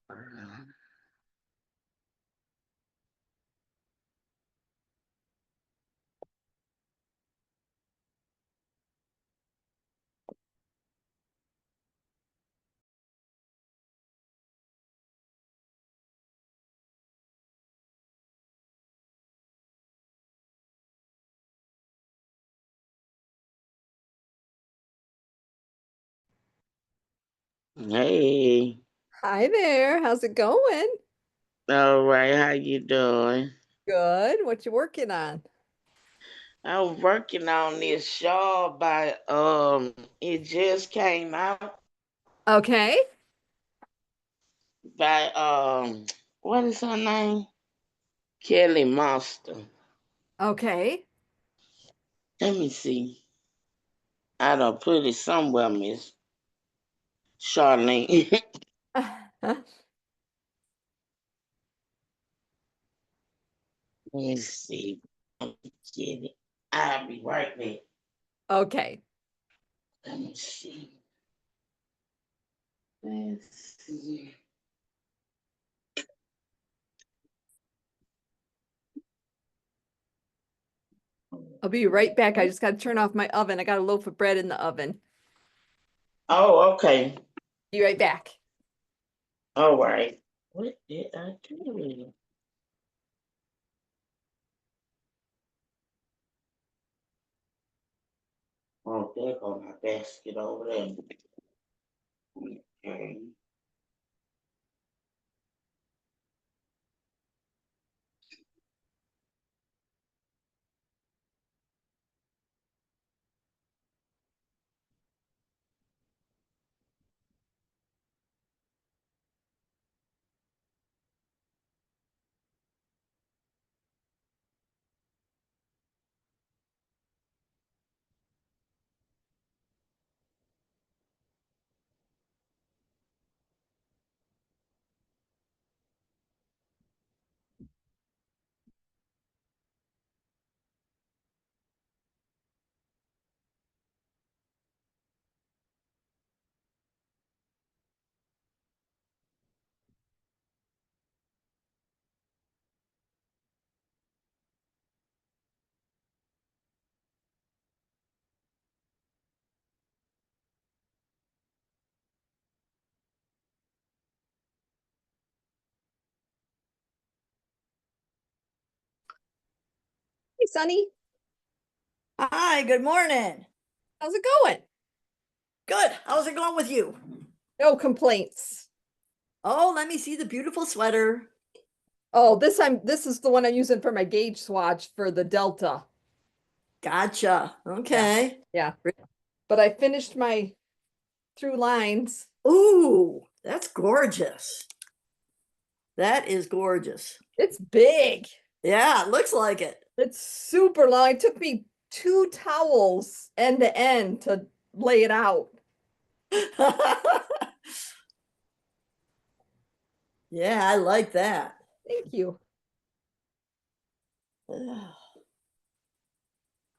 Hey, Hi there. How's it going? all right, how you doing? Good. What you working on? I was working on this shawl by it just came out Okay. by what is her name? Kelly Monster. Okay. Let me see. I don't put it somewhere, Miss Charlene. Let's see. Let me get it. I'll be right back. Okay. Let me see. Let's see. I'll be right back. I just got to turn off my oven. I got a loaf of bread in the oven. Oh, okay. Be right back. All right. What did I do? Oh, there go my basket over there. Okay. Hey, Sonny. Hi, good morning. How's it going? Good. How's it going with you? No complaints. Oh, let me see the beautiful sweater. Oh, this is the one I'm using for my gauge swatch for the Delta. Gotcha. Yeah. Okay. Yeah. But I finished my through lines. Ooh, that's gorgeous. That is gorgeous. It's big. Yeah, it looks like it. It's super long. It took me two towels end to end to lay it out. Yeah, I like that. Thank you.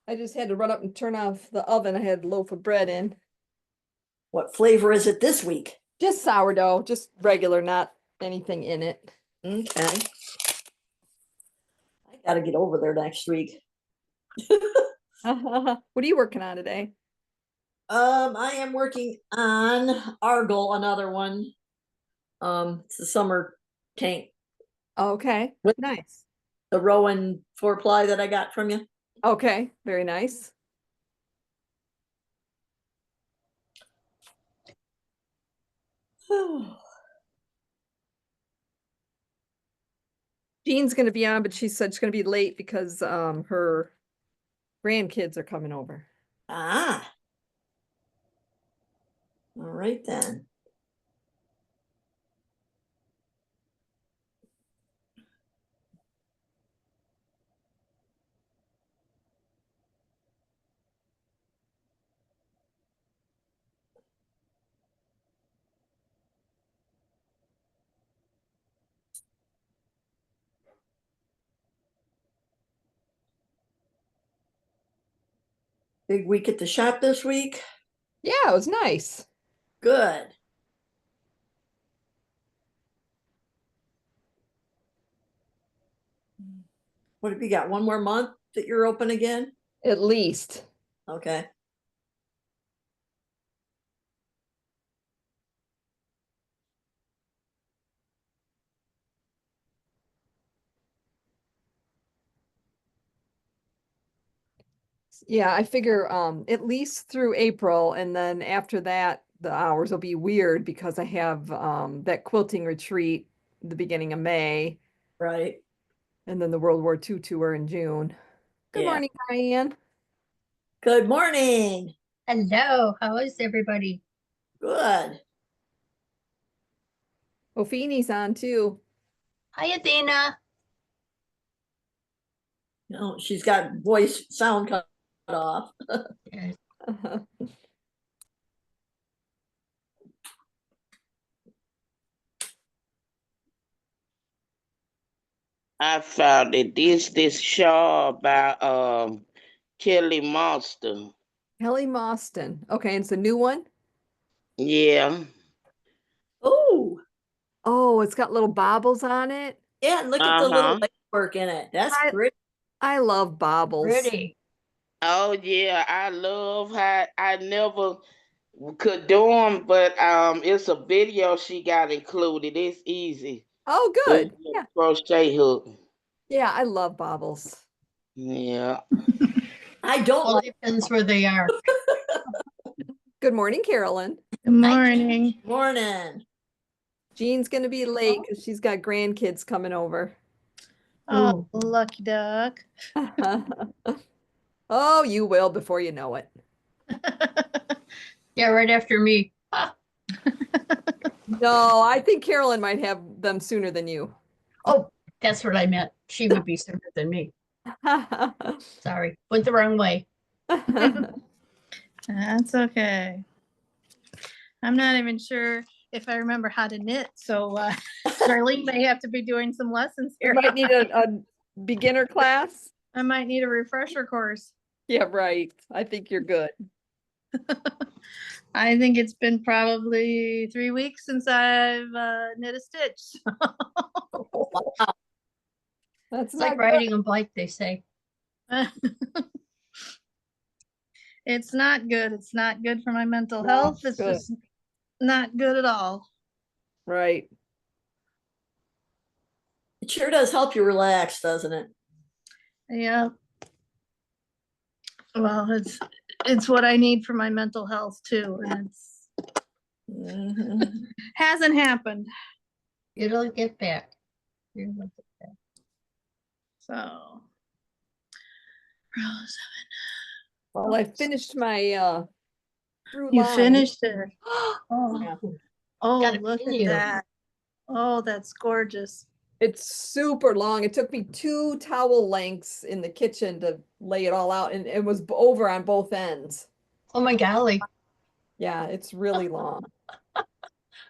I just had to run up and turn off the oven. I had a loaf of bread in. What flavor is it this week? Just sourdough, just regular, not anything in it. Okay. I got to get over there next week. What are you working on today? I am working on Argle, another one. It's the summer tank Okay, with nice. the Rowan 4-ply that I got from you. Okay, very nice. Jean's gonna be on, but she said she's gonna be late because her grandkids are coming over. Ah, all right then. Big week at the shop this week. Yeah, it was nice. Good. What have you got? One more month that you're open again? At least. Okay. Yeah, I figure at least through April, and then after that the hours will be weird because I have that quilting retreat the beginning of May, Right. and then the World War II tour in June. Good Yeah. morning, Diane. Good morning. Hello, how is everybody? Good. Ophenie's on too. Hi, Athena. No, she's got voice sound cut off. Yes. I found it. This shawl by Kelly Monster. Kelly Moston. Okay, and it's a new one. Yeah. Oh, Oh, it's got little bobbles on it. yeah, and look at the little Uh-huh. lace work in it. That's I pretty. I love bobbles. Pretty. Oh yeah, I love how I never could do them, but it's a video she got included. It's easy. Oh, It's good. a Yeah. crochet hook. Yeah, I love bobbles. Yeah. I don't Well, like depends where they are. Good morning, Carolyn. Good morning. morning. Jean's gonna be late because she's got grandkids coming over. Oh, Ooh. lucky duck. Oh, you will before you know it. Yeah, right after me. No, I think Carolyn might have them sooner than you. Oh, that's what I meant. She would be sooner than me. Sorry, went the wrong way. That's okay. I'm not even sure if I remember how to knit, so Charlene may have to be doing some lessons You here. might need a beginner class. I might need a refresher course. Yeah, right. I think you're good. I think it's been probably 3 weeks since I've knit a stitch. That's It's like not good. riding a bike, they say. It's not good. It's not good for my mental No, health. It's good. just not good at all. Right. It sure does help you relax, doesn't it? Yeah. Well, it's what I need for my mental health too, and it's Mhm. hasn't happened. It'll get back. It'll get back. So Well, I finished my through you line. finished it. Oh, Yeah. Oh, Gotta look pin at you. that. Oh, that's gorgeous. It's super long. It took me 2 towel lengths in the kitchen to lay it all out, and it was over on both ends. oh my golly. Yeah, it's really long.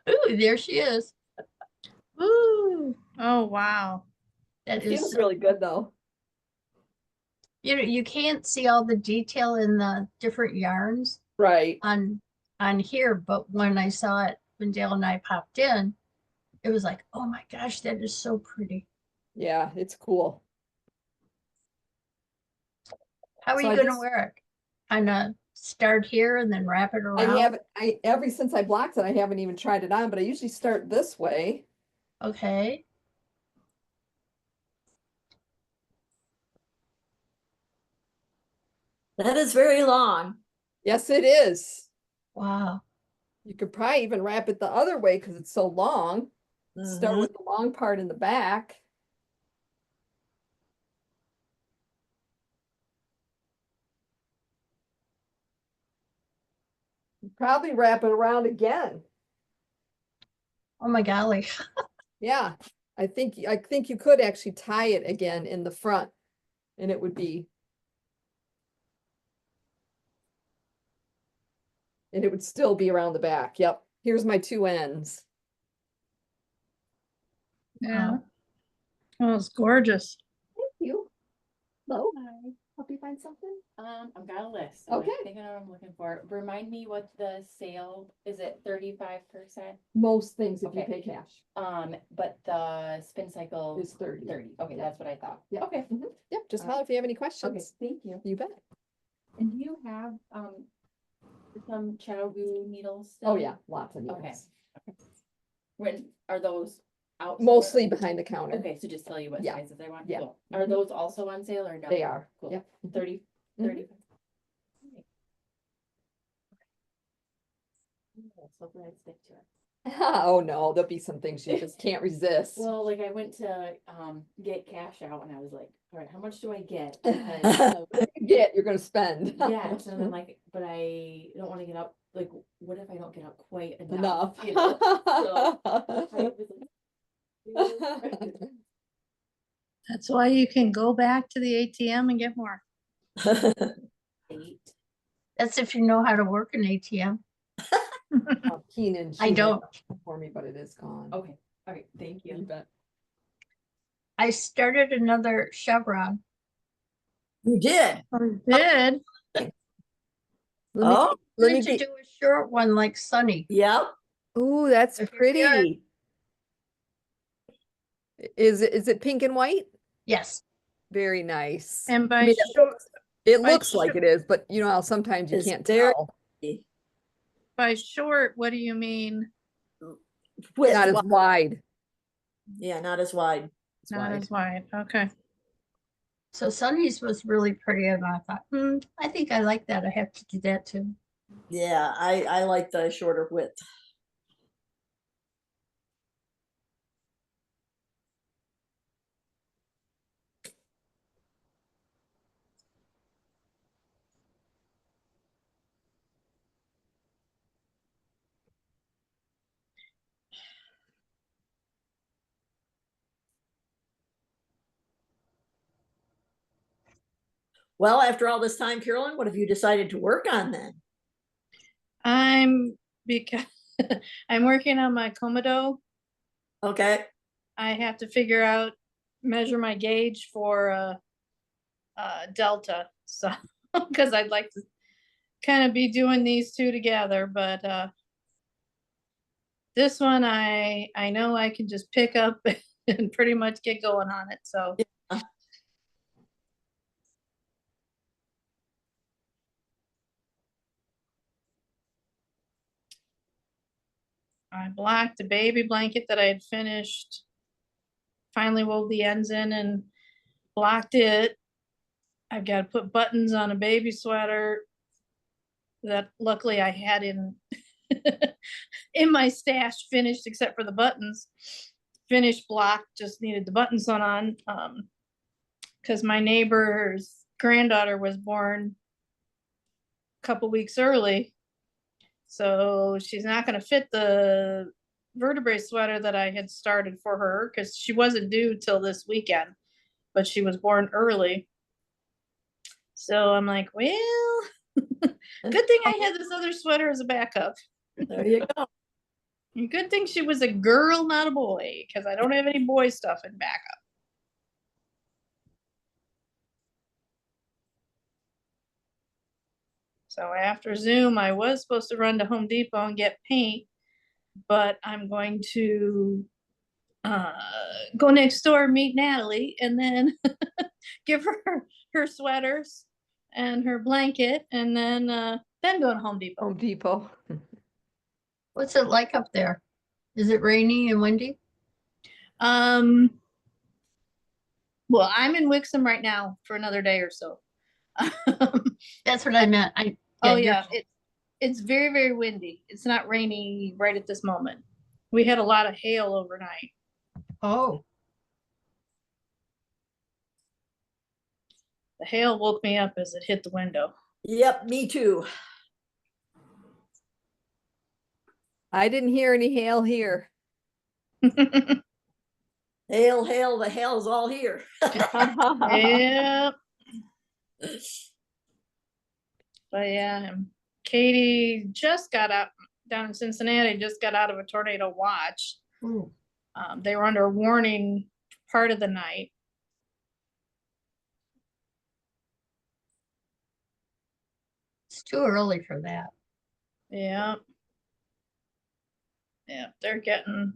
Ooh, there she is. Ooh. Oh, wow. That It is feels so really good though. you can't see all the detail in the different yarns Right. on here, but when I saw it when Dale and I popped in, it was like, oh my gosh, that is so pretty. Yeah, it's cool. How are So you I gonna just- wear it? Kind of start here and then wrap it I around? haven't, ever since I blocked it, I haven't even tried it on, but I usually start this way. Okay. That is very long. Yes, it is. Wow. You could probably even wrap it the other way because it's so long. Start Mhm. with the long part in the back. Probably wrap it around again. Oh my golly. Yeah, I think you could actually tie it again in the front, and it would still be around the back. Yep. Here's my 2 ends. Yeah. Wow. Oh, it's gorgeous. Thank you. Hello. help you find something? I've got a list. So Okay. I think I know what I'm looking for. Remind me what the sale, is it 35%? Most things if you Okay. pay cash But the spin cycle is 30. 30. Okay, Yeah. that's what I thought. Yeah. Okay. Yep, just All right. holler if you have any Okay, questions. thank you. You bet. And do you have some shadow glue needles? Oh still? yeah, lots of Okay. needles. When are those out? Mostly behind the counter. Okay, so just tell you what Yeah. sizes I want. Yeah. Cool. Are Mhm. those also on sale or no? They are. Cool. Yep. 30, Mhm. 30. So hopefully I stick to it. Oh no, there'll be some things you just can't resist. Well, like I went to get cash out and I was like, all right, how much do I get? Because Get, you're gonna spend. yes, and then like, but I don't want to get up. Like, what if I don't get up quite enough? Enough. You know? So I was like, That's why you can go back to the ATM and get more. 8. That's if you know how to work an ATM. Keenan, I she had don't. it for me, but it is gone. Okay. All right. Thank You you. bet. I started another chevron. You did. Did. Let me, Oh, let me Wanted to get. do a short one like Sunny. yep. Ooh, that's If you're pretty. Is it pink and white? Yes. Very nice. And I by mean, short, it by looks like short- it is, but you know how sometimes you It's can't very- tell. by short, what do you mean? Width, Not as wide. wide. Yeah, not as wide. It's Not wide. as wide. Okay. So Sunny's was really pretty, and I thought, I think I like that. I have to do that too. Yeah, I like the shorter width. Well, after all this time, Carolyn, what have you decided to work on then? Because I'm working on my Comodo. Okay. I have to figure out, measure my gauge for Delta. So, because I'd like to kind of be doing these two together, but this one I know I can just pick up and pretty much get going on it. So Yeah. I blocked a baby blanket that I had finished. Finally wove the ends in and blocked it. I've got to put buttons on a baby sweater that luckily I had in in my stash finished except for the buttons. Finished block, just needed the buttons on because my neighbor's granddaughter was born a couple weeks early. So she's not going to fit the vertebrae sweater that I had started for her because she wasn't due till this weekend, but she was born early. So I'm like, well, good thing I had this other sweater as a backup. There you go. And good thing she was a girl, not a boy, because I don't have any boy stuff in backup. So after Zoom, I was supposed to run to Home Depot and get paint, but I'm going to go next door, meet Natalie, and then give her her sweaters and her blanket, and then go to Home Depot. Home Depot. What's it like up there? Is it rainy and windy? Well, I'm in Wixom right now for another day or so. That's what I meant. Oh you're- yeah, it's very, very windy. It's not rainy right at this moment. We had a lot of hail overnight. Oh, The hail woke me up as it hit the window. Yep, me too. I didn't hear any hail here. Hail, hail, the hail's all here. Yeah. But yeah, Katie just got out down in Cincinnati, just got out of a tornado watch. ooh. They were under a warning part of the night. It's too early for that. Yeah. Yeah, they're getting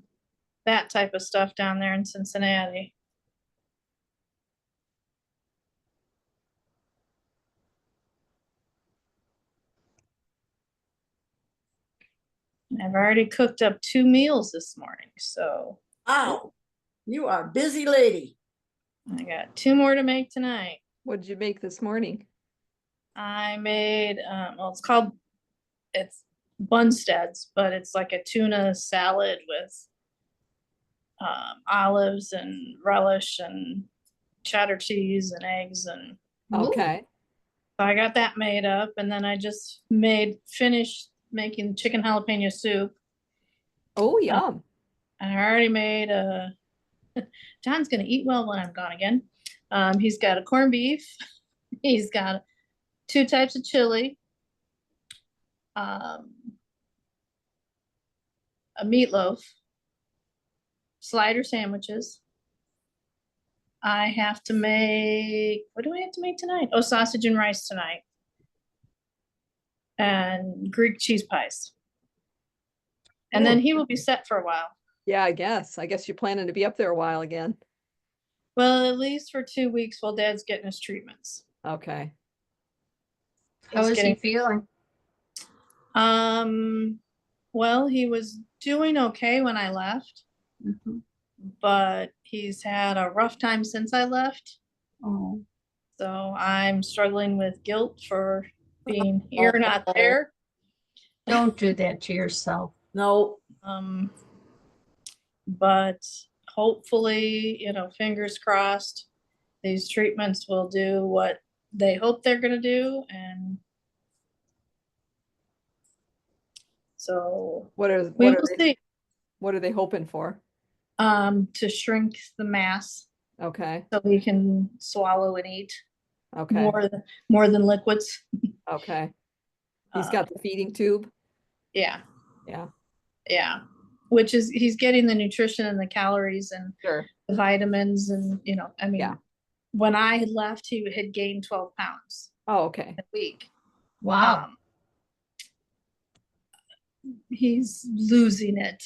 that type of stuff down there in Cincinnati. I've already cooked up 2 meals this morning, so Wow, you are a busy lady. I got 2 more to make tonight. What did you make this morning? I made, well, it's Bunsteads, but it's like a tuna salad with olives and relish and cheddar cheese and eggs, and Okay. so I got that made up, and then I just finished making chicken jalapeno soup. Oh, yum. I already made John's gonna eat well when I'm gone again. He's got a corned beef. He's got 2 types of chili. A meatloaf. Slider sandwiches. I have to make, what do I have to make tonight? Oh, sausage and rice tonight. And Greek cheese pies. And then he will be set for a while. Yeah, I guess. I guess you're planning to be up there a while again. Well, at least for 2 weeks while Dad's getting his treatments. Okay. How is he feeling? Well, he was doing okay when I left, but he's had a rough time since I left. Oh, So I'm struggling with guilt for being here, not there. don't do that to yourself. No, But hopefully, fingers crossed, these treatments will do what they hope they're gonna do, and so What are we what will are they, see. what are they hoping for? To shrink the mass Okay. so we can swallow and eat Okay. more than liquids. Okay. He's got the feeding tube. Yeah, Yeah. yeah. Which is, he's getting the nutrition and the calories and Sure. the vitamins, and I mean, Yeah. when I had left, he had gained 12 pounds Oh, okay. a week. Wow. He's losing it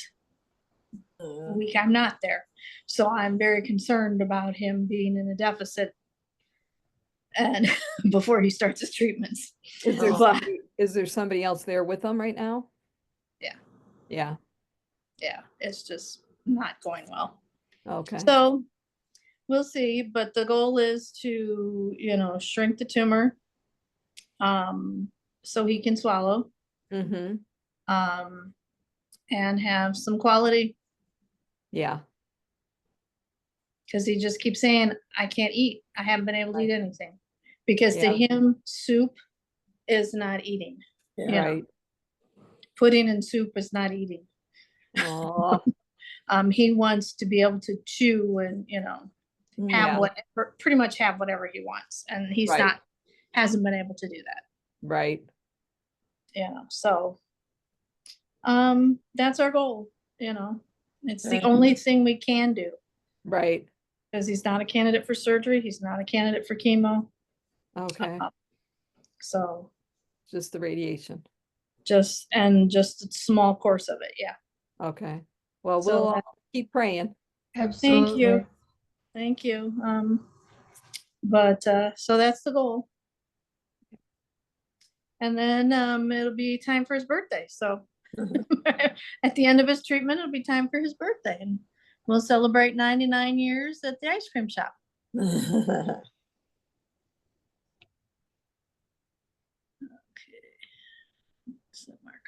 uh, a week I'm not there. So I'm very concerned about him being in a deficit and before he starts his treatments. Is there But is there somebody else there with them right now? Yeah. Yeah. yeah, it's just not going well. Okay. So we'll see, but the goal is to, shrink the tumor, so he can swallow, Mm-hmm. and have some quality, Yeah. because he just keeps saying, I can't eat. I haven't been able to eat anything, because to Yeah. him, soup is not eating. yeah. Right. Pudding and soup is not eating. Oh, He wants to be able to chew and, have yeah. whatever, pretty much have whatever he wants. And he's Right. hasn't been able to do that. Right. So, that's our goal, it's the Right. only thing we can do, Right. because he's not a candidate for surgery. He's not a candidate for chemo. Okay. So Just the radiation. just a small course of it. Yeah. Okay. Well, So we'll that- keep praying. Absolutely. Thank you. But so that's the goal. And then it'll be time for his birthday. So at the end of his treatment, it'll be time for his birthday, and we'll celebrate 99 years at the ice cream shop. So marker.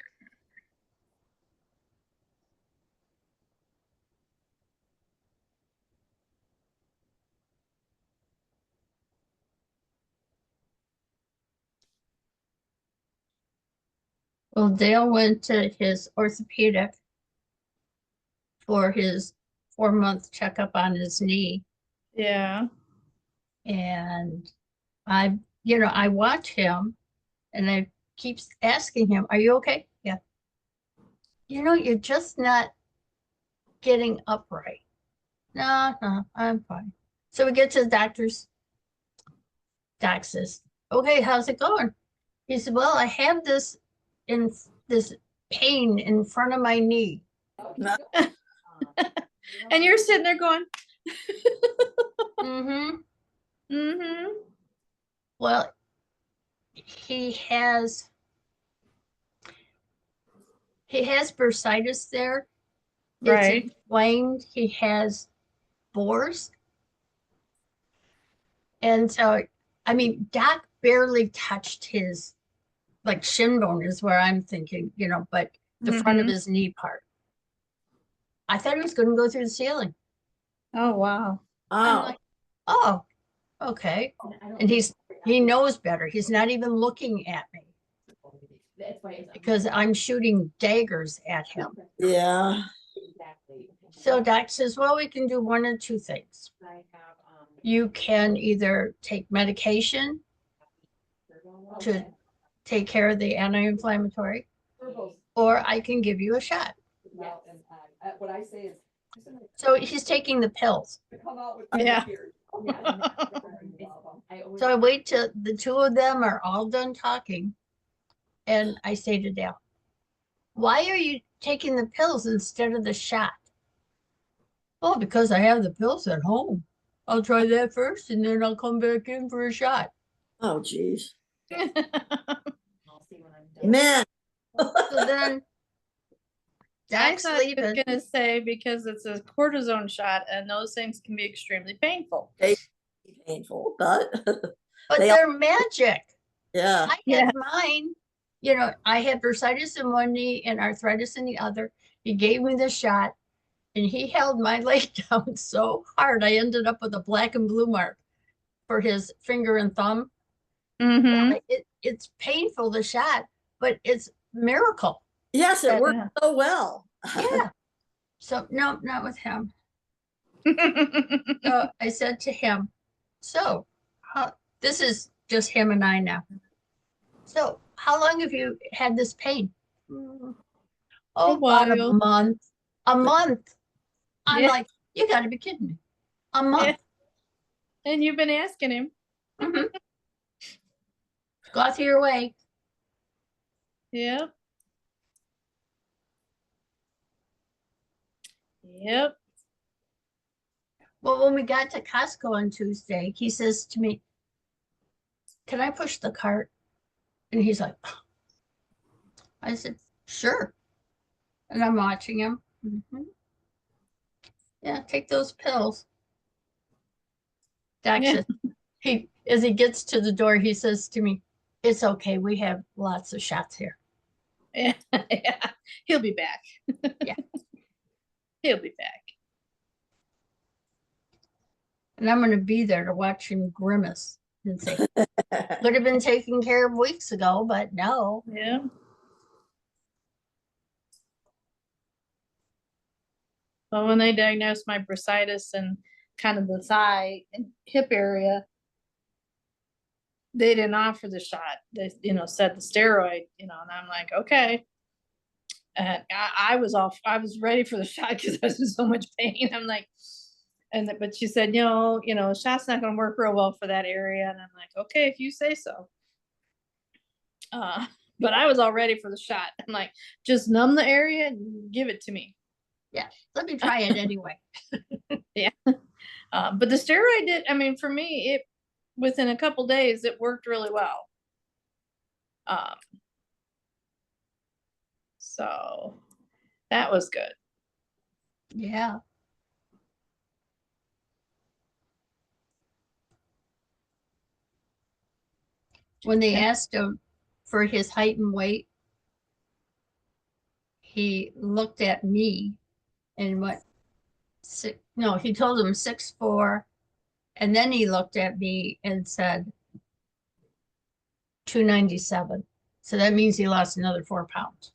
Well, Dale went to his orthopedic for his 4-month checkup on his knee. Yeah. And I watch him and I keep asking him, are you okay? Yeah. You're just not getting upright. No, I'm fine. So we get to the doctor's. Doc says, okay, how's it going? He said, well, I have this pain in front of my knee. No. And you're sitting there going, Mm-hmm. mm-hmm. Well, he has bursitis there. Right. It's inflamed. He has boars. And so, I mean, Doc barely touched his, like, shin bone is where I'm thinking, but the front of Mhm. his knee part. I thought he was going to go through the ceiling. Oh, wow. I'm Oh, like, oh, okay. And he knows better. He's not even looking at me That's why it's because I'm shooting daggers at him. yeah. Exactly. So Doc says, well, we can do one of two things. I have, You can either take medication to take care of the anti-inflammatory, or I can give you a shot. What I say is. So he's taking the pills. Yeah. So I wait till the two of them are all done talking. And I say to Dale, why are you taking the pills instead of the shot? Oh, because I have the pills at home. I'll try that first and then I'll come back in for a shot. Oh, geez. I'll see when I'm done. Man. So then I Doc's thought he was leaving. gonna say because it's a cortisone shot and those things can be extremely painful. Painful, but But they they're magic. yeah. I had mine, I had bursitis in one knee and arthritis in the other. He gave me the shot and he held my leg down so hard. I ended up with a black and blue mark for his finger and thumb. Mm-hmm. It's painful, the shot, but it's miracle. Yes, it Yeah. worked so well. Yeah. So no, not with him. So I said to him, so this is just him and I now. So how long have you had this pain? Oh, about a while. month. A month. I'm Yeah. like, you got to be kidding me. A month. And you've been asking him. Mhm. Go through your way. Yep. Yep. Well, when we got to Costco on Tuesday, he says to me, can I push the cart? And he's like, I said, sure. And I'm watching him. Mhm. Yeah, take those pills. Doc Yeah. says, as he gets to the door, he says to me, it's okay. We have lots of shots here. Yeah. Yeah. He'll be back. Yeah. He'll be back. And I'm going to be there to watch him grimace and say, could have been taken care of weeks ago, but no. Yeah. Well, when they diagnosed my bursitis and kind of the thigh and hip area, they didn't offer the shot. They, said the steroid, and I'm like, okay. And I was ready for the shot because I was in so much pain. I'm like, but she said, the shot's not going to work real well for that area. And I'm like, okay, if you say so. But I was all ready for the shot. I'm like, just numb the area and give it to me. Yeah, let me try it anyway. Yeah. But the steroid did, for me, it within a couple days, it worked really well. So that was good. Yeah. When they asked him for his height and weight, he looked at me and went, he told him 6'4", and then he looked at me and said 297. So that means he lost another 4 pounds.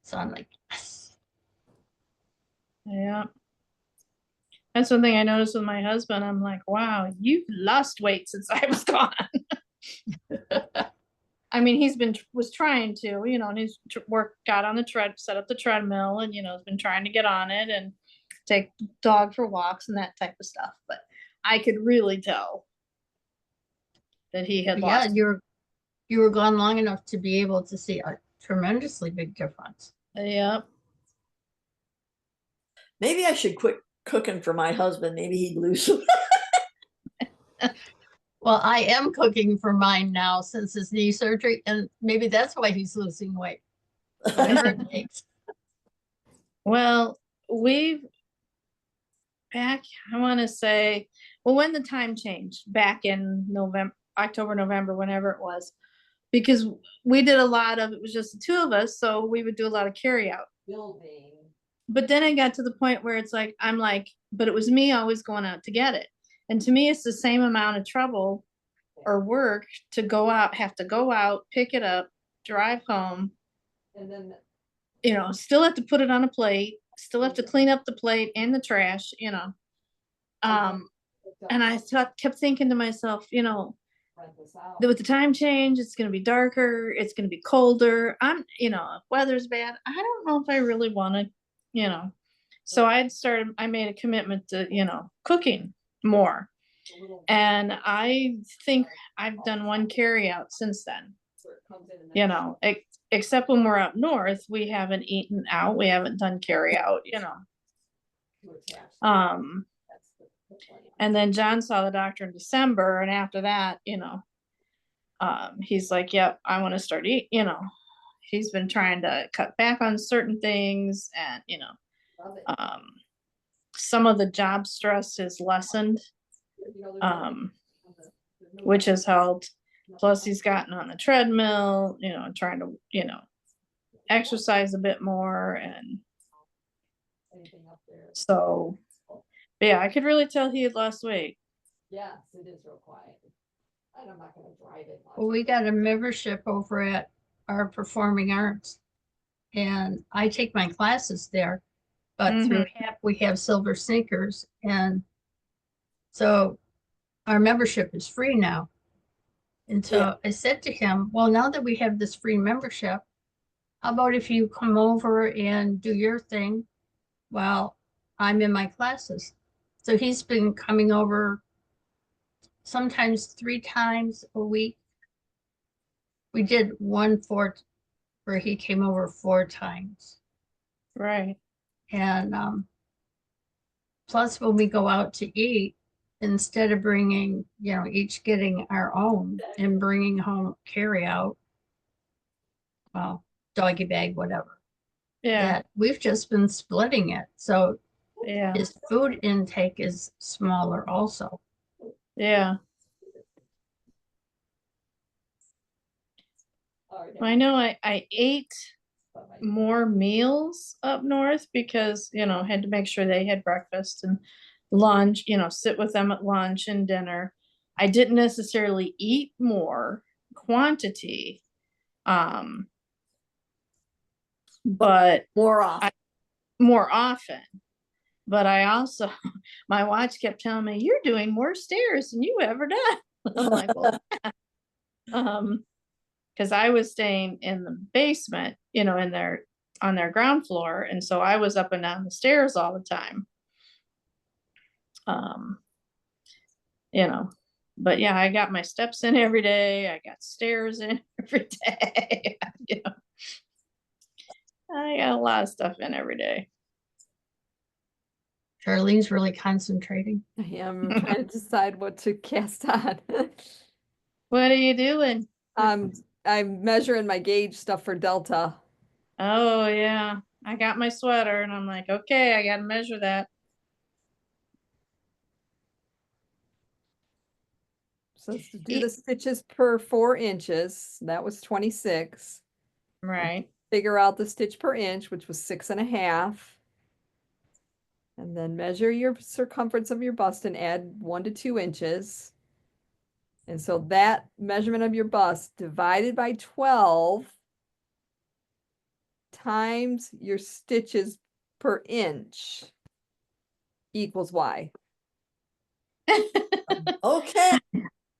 So I'm like, yes. Yeah. That's one thing I noticed with my husband. I'm like, wow, you've lost weight since I was gone. He was trying to, and he's got on the set up the treadmill and, has been trying to get on it and take dog for walks and that type of stuff. But I could really tell that he had Yeah, lost. you were gone long enough to be able to see a tremendously big difference. Yep. Maybe I should quit cooking for my husband. Maybe he'd lose some. Well, I am cooking for mine now since his knee surgery, and maybe that's why he's losing weight. Whatever it takes. Well, we've back, I want to say, well, when the time changed back in November, October, November, whenever it was, because we did a lot of, it was just the two of us. So we would do a lot of carry out. Building. But then I got to the point where it's like, I'm like, but it was me always going out to get it. And to me, it's the same amount of trouble or work to go out, have to go out, pick it up, drive home, And then you know, still have to put it on a plate, still have to clean up the plate and the trash, you know. And I kept thinking to myself, you know, rent this out. that with the time change, it's going to be darker, it's going to be colder. I'm, you know, if weather's bad, I don't know if I really want to, you know. So I made a commitment to, you know, cooking more. And I think I've done one carry out since then, you know, except when we're up north, we haven't eaten out. We haven't done carry out, you know. And then John saw the doctor in December, and after that, you know, he's like, yep, I want to start eating, you know. He's been trying to cut back on certain things, and, you know, some of the job stress is lessened, which has helped. Plus he's gotten on the treadmill, you know, trying to, you know, exercise a bit more. And so, yeah, I could really tell he had lost weight. Yes, it is real quiet. And I'm not gonna drive it much. Well, we got a membership over at our performing arts, and I take my classes there, but through HAP we have silver sneakers, and so our membership is free now. And so I said to him, well, now that we have this free membership, how about if you come over and do your thing while I'm in my classes? So he's been coming over sometimes 3 times a week. We did one fort where he came over 4 times. Right. And plus when we go out to eat, instead of bringing, you know, each getting our own and bringing home carry out, well, doggy bag, whatever. Yeah. That we've just been splitting it. So Yeah. his food intake is smaller also. Yeah. I know I ate more meals up north because, you know, had to make sure they had breakfast and lunch, you know, sit with them at lunch and dinner. I didn't necessarily eat more quantity, but More often. more often. But I also, my watch kept telling me, you're doing more stairs than you ever done. I'm like, well, because I was staying in the basement, you know, on their ground floor, and so I was up and down the stairs all the time. You know, but yeah, I got my steps in every day. I got stairs in every day. You know, I got a lot of stuff in every day. Charlene's really concentrating. I am trying to decide what to cast on. What are you doing? I'm measuring my gauge stuff for Delta. Oh yeah, I got my sweater, and I'm like, okay, I got to measure that. So let's do the stitches per 4 inches. That was 26. Right. Figure out the stitch per inch, which was 6.5. And then measure your circumference of your bust and add 1 to 2 inches. And so that measurement of your bust divided by 12 times your stitches per inch equals Y. Okay.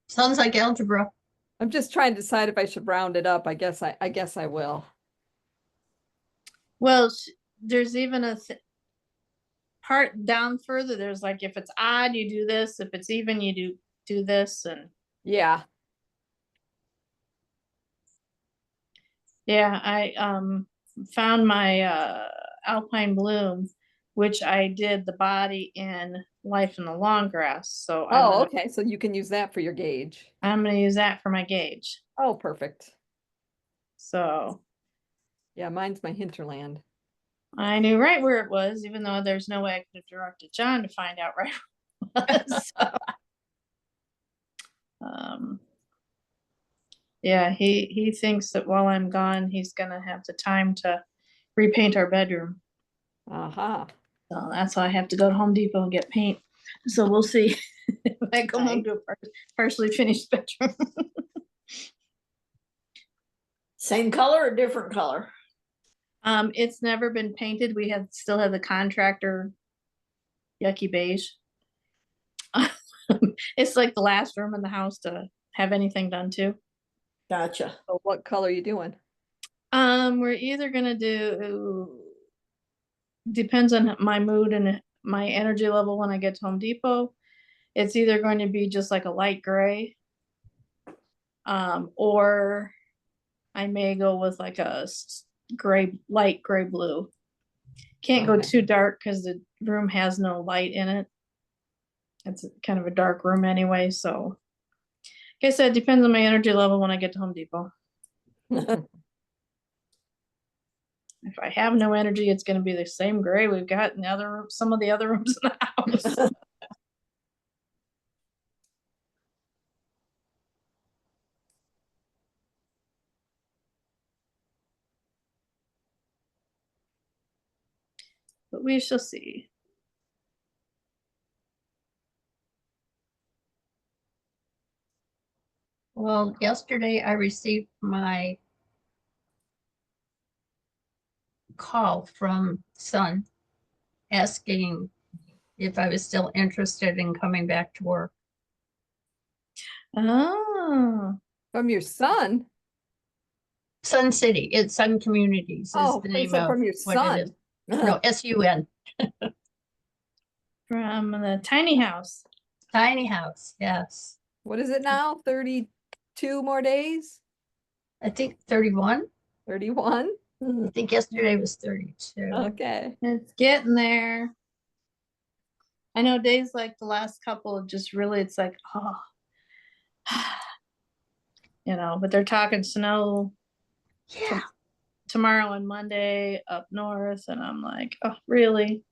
Sounds like algebra. I'm just trying to decide if I should round it up. I guess I will. Well, there's even a part down further. There's like, if it's odd, you do this. If it's even, you do this. And Yeah. Yeah, I found my Alpine Bloom, which I did the body in Life in the Long Grass. So Oh, okay, so you can use that for your gauge. I'm gonna use that for my gauge. Oh, perfect. So Yeah, mine's my hinterland. I knew right where it was, even though there's no way I could have directed John to find out right where it was. So, yeah, he thinks that while I'm gone, he's gonna have the time to repaint our bedroom. Aha. So that's why I have to go to Home Depot and get paint. So we'll see if I come home Right. to a partially finished bedroom. Same color or different color? It's never been painted. We still have the contractor yucky beige. It's like the last room in the house to have anything done to. Gotcha. So what color are you doing? We're either gonna do, depends on my mood and my energy level when I get to Home Depot. It's either going to be just like a light gray, or I may go with like a gray, light gray blue. Can't go Okay. too dark because the room has no light in it. It's kind of a dark room anyway, so like I said, it depends on my energy level when I get to Home Depot. If I have no energy, it's going to be the same gray we've got in the other room, some of the other rooms in the house. But we shall see. Well, yesterday I received my call from son asking if I was still interested in coming back to work. Oh, From your son? Sun City, it's Sun Communities is Oh, the I name said of from your what it son. is. No, SUN, from the tiny house. tiny house, yes. What is it now? 32 more days? I think 31. 31? I think yesterday was 32. Okay. It's getting there. I know days like the last couple of just really, it's like, oh, but they're talking snow Yeah, tomorrow and Monday up north, and I'm like, oh, really?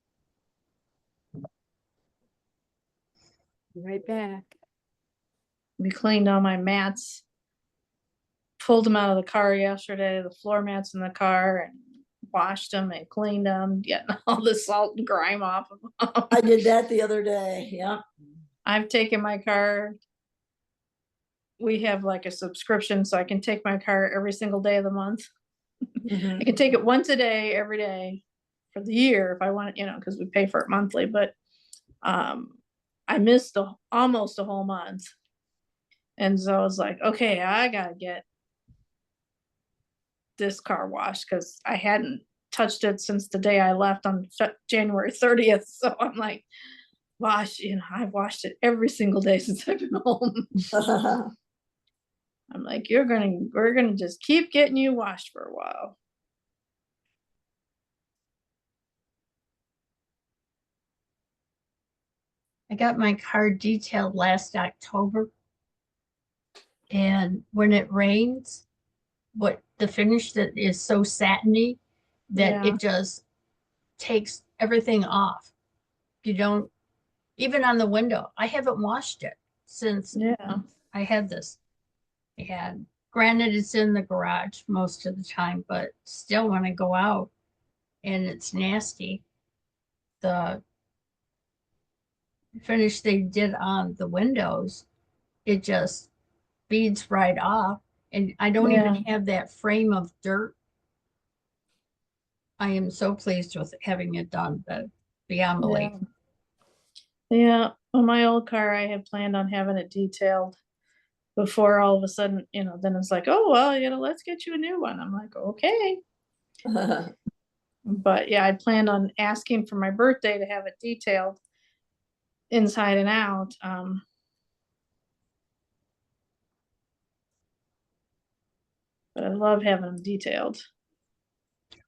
Be right back. We cleaned all my mats, pulled them out of the car yesterday, the floor mats in the car, and washed them and cleaned them, getting all the salt and grime off of them. I did that the other day. Yeah. I've taken my car. We have like a subscription, so I can take my car every single day of the month. Mhm. I can take it once a day, every day for the year if I want it, because we pay for it monthly. But I missed almost a whole month. And so I was like, okay, I gotta get this car washed because I hadn't touched it since the day I left on January 30th. So I'm like, gosh, I've washed it every single day since I've been home. I'm like, we're gonna just keep getting you washed for a while. I got my car detailed last October. And when it rains, the finish that is so satiny that Yeah. it just takes everything off. You don't, even on the window, I haven't washed it since Yeah. I had this. And granted, it's in the garage most of the time, but still when I go out and it's nasty, the finish they did on the windows, it just beads right off. And I don't even have that frame of dirt. I am so pleased with having it done, but beyond belief. Yeah. Well, my old car, I had planned on having it detailed before all of a sudden, then it's like, oh, well, let's get you a new one. I'm like, okay. But yeah, I planned on asking for my birthday to have it detailed inside and out. But I love having them detailed.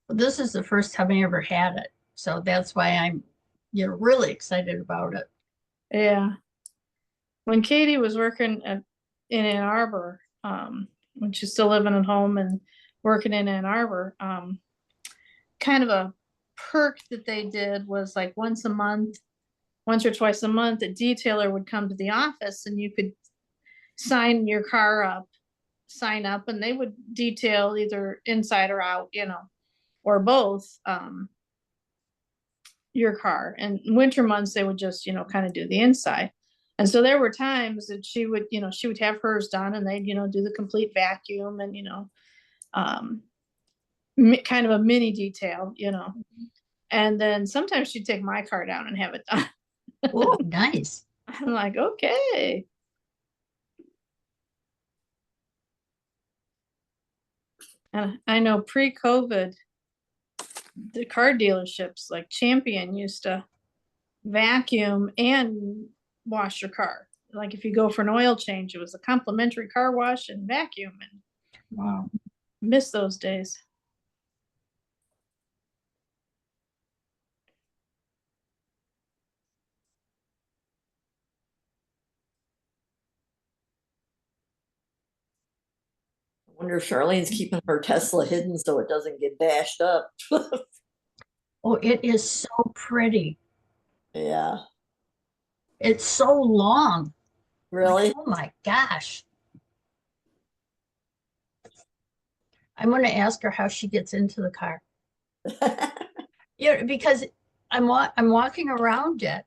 Well, this is the first time I ever had it, so that's why I'm, really excited about it. Yeah. When Katie was working in Ann Arbor, when she's still living at home and working in Ann Arbor, kind of a perk that they did was like once or twice a month, a detailer would come to the office and you could sign your car up, sign up, and they would detail either inside or out, or both, your car. And winter months, they would just, kind of do the inside. And so there were times that she would have hers done and they'd, do the complete vacuum and, kind of a mini detail, and then sometimes she'd take my car down and have it done. Oh, nice. I'm like, okay. And I know pre-COVID, the car dealerships like Champion used to vacuum and wash your car. Like if you go for an oil change, it was a complimentary car wash and vacuum, and Wow. miss those days. I wonder if Charlene's keeping her Tesla hidden so it doesn't get bashed up. Oh, it is so pretty. Yeah. It's so long. Really? Like, oh my gosh. I'm going to ask her how she gets into the car. Because I'm walking around it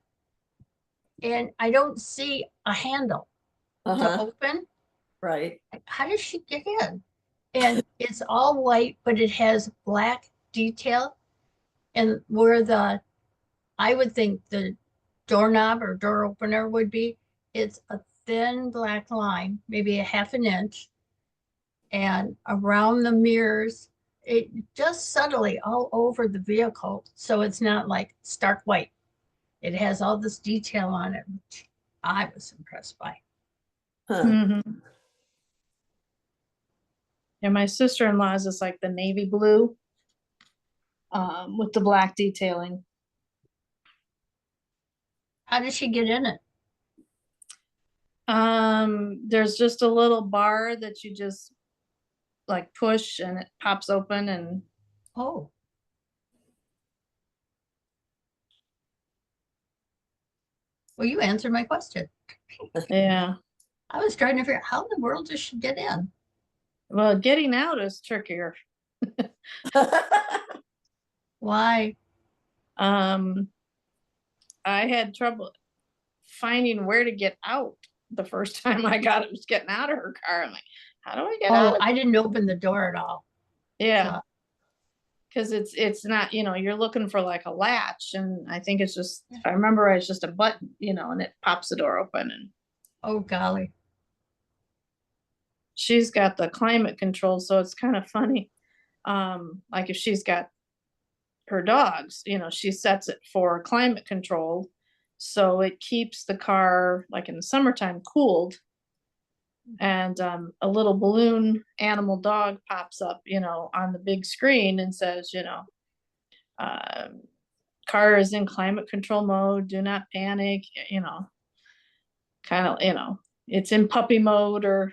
and I don't see a handle to open. Right. How does she get in? And it's all white, but it has black detail. And where I would think the doorknob or door opener would be, it's a thin black line, maybe a half an inch. And around the mirrors, it just subtly all over the vehicle. So it's not like stark white. It has all this detail on it, which I was impressed by. Huh. Mm-hmm. Yeah, my sister-in-law's is like the navy blue, with the black detailing. How does she get in it? There's just a little bar that you just like push and it pops open, and Oh, well, you answered my question. yeah. I was trying to figure out how in the world does she get in? Well, getting out is trickier. Why? I had trouble finding where to get out the first time I was getting out of her car. I'm like, how do I get out? Oh, I didn't open the door at all. Yeah. So, Because it's not, you're looking for like a latch, and I think it's just, if I remember right, it's just a button, and it pops the door open. And oh golly. she's got the climate control, so it's kind of funny. Like if she's got her dogs, she sets it for climate control, so it keeps the car, like in the summertime, cooled. And a little balloon animal dog pops up, on the big screen and says, car is in climate control mode, do not panic, kind of, it's in puppy mode, or,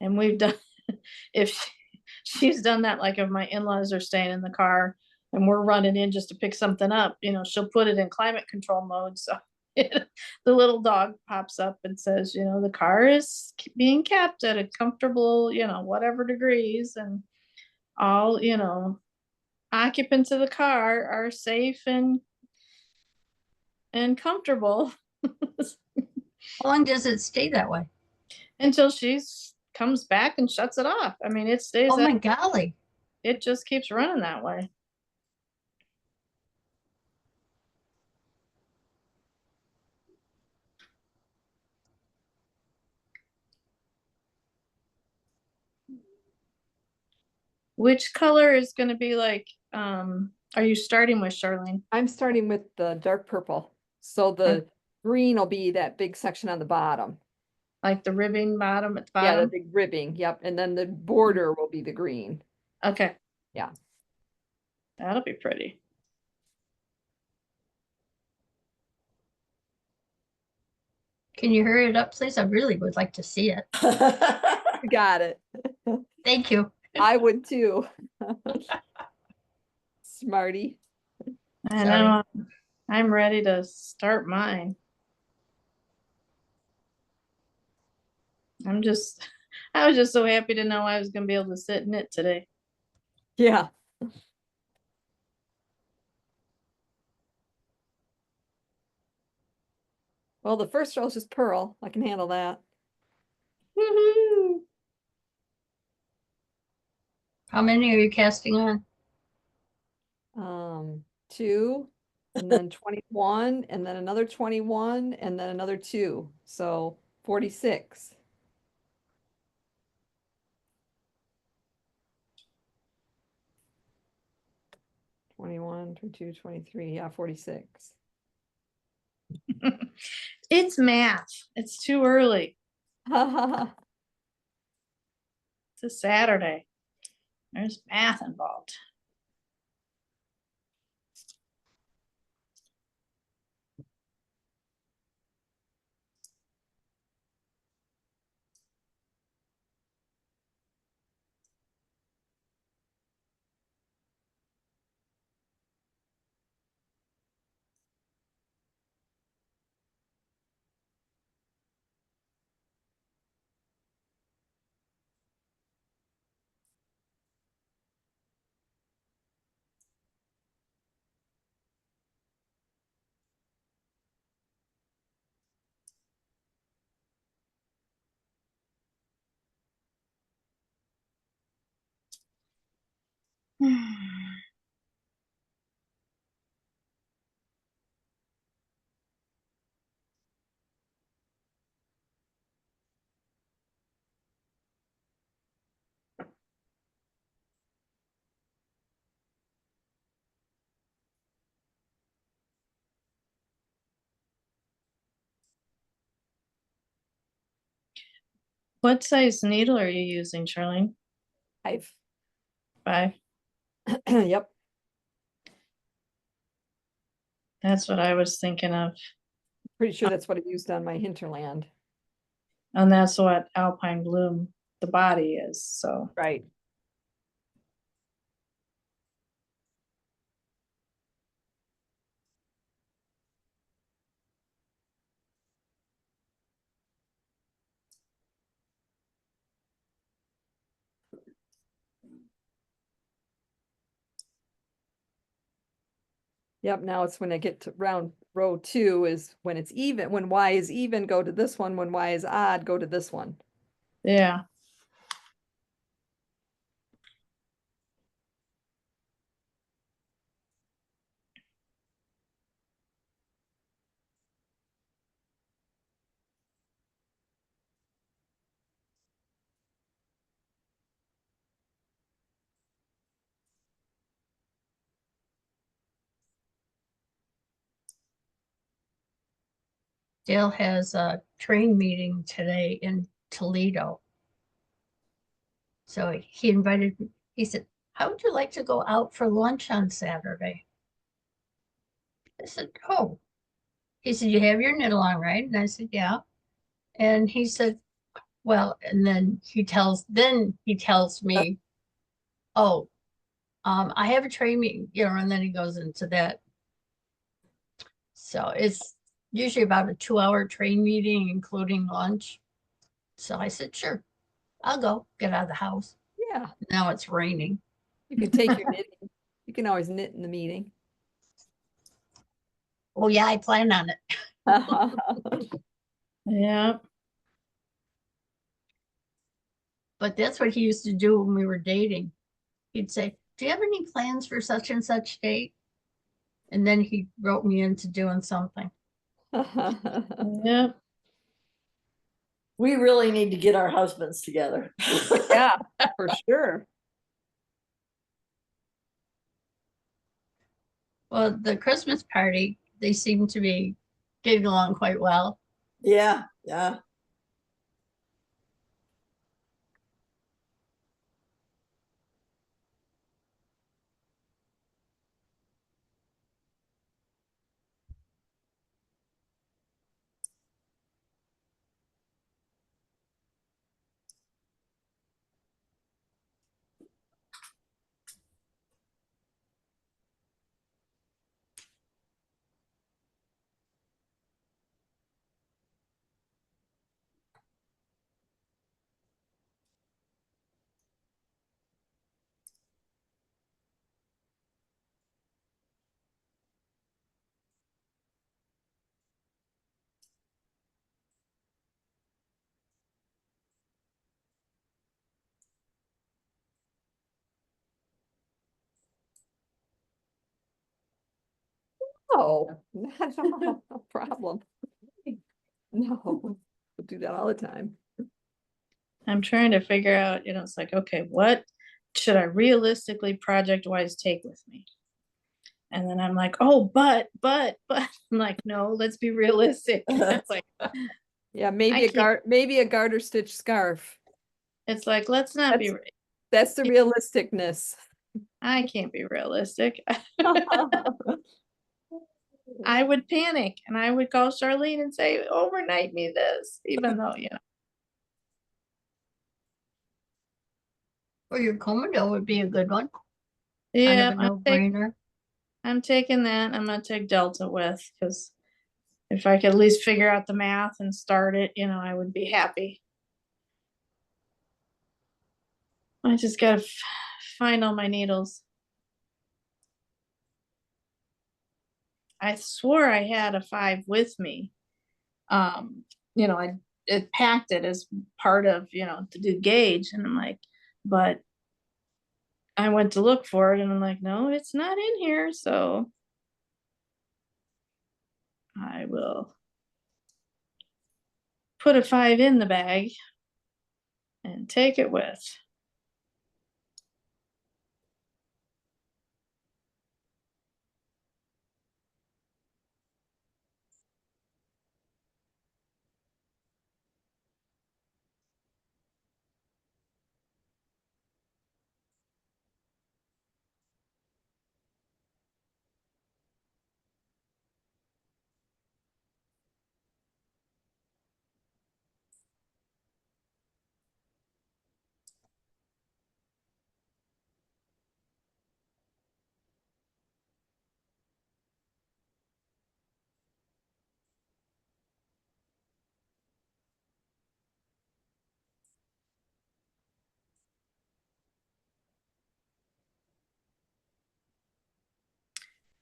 and we've done, if she's done that, like if my in-laws are staying in the car and we're running in just to pick something up, she'll put it in climate control mode. So the little dog pops up and says, the car is being kept at a comfortable, whatever degrees, and all, occupants of the car are safe and comfortable. How long does it stay that way? Until she's comes back and shuts it off. I mean, it stays. Oh my golly. It just keeps running that way. Which color is going to be like, are you starting with, Charlene? I'm starting with the dark purple. So the green will be that big section on the bottom. Like the ribbing bottom at the Yeah, the bottom? big ribbing, yep, and then the border will be the green. Okay. Yeah. That'll be pretty. Can you hurry it up, please? I really would like to see it. You got it. Thank you. I would too. Smarty. I Sorry. know. I'm ready to start mine. I was just so happy to know I was gonna be able to sit in it today. Yeah. Well, the first row is just pearl. I can handle that. Woohoo! How many are you casting on? 2, and then 21, and then another 21, and then another 2. So 46. Twenty-one, 22, 23, yeah, 46. It's math. It's too early. It's a Saturday. There's math involved. What size needle are you using, Charlene? 5. 5. Yep. That's what I was thinking of. Pretty sure that's what I used on my hinterland. And that's what Alpine Bloom, the body is, so. Right. Yep, now it's when I get to round row 2 is when it's even. When Y is even, go to this one. When Y is odd, go to this one. Yeah. Dale has a train meeting today in Toledo. So he invited me. He said, how would you like to go out for lunch on Saturday? I said, oh. He said, you have your knit along, right? And I said, yeah. And he said, well, and then he tells me, oh, I have a train meeting, and then he goes into that. So it's usually about a 2-hour train meeting, including lunch. So I said, sure, I'll go get out of the house. Yeah. Now it's raining. You can take your knitting. You can always knit in the meeting. Oh yeah, I plan on it. Yeah. But that's what he used to do when we were dating. He'd say, do you have any plans for such and such date? And then he wrote me into doing something. Yeah. We really need to get our husbands together. Yeah, for sure. Well, the Christmas party, they seem to be getting along quite well. Yeah, yeah. No, not at all, no problem. No, we do that all the time. I'm trying to figure out, it's like, okay, what should I realistically project wise take with me? And then I'm like, oh, but I'm like, no, let's be realistic. It's like, Yeah, maybe I a can't- maybe a garter stitch scarf. it's like, let's not be, That's the realisticness. I can't be realistic. I would panic and I would call Charlene and say, overnight me this, even though, Or your Comodo would be a good one. yeah, Kind of a no-brainer. I'm taking that. I'm gonna take Delta with, because if I could at least figure out the math and start it, I would be happy. I just gotta find all my needles. I swore I had a 5 with me. I packed it as part of, to do gauge, and I'm like, but I went to look for it and I'm like, no, it's not in here. So I will put a 5 in the bag and take it with.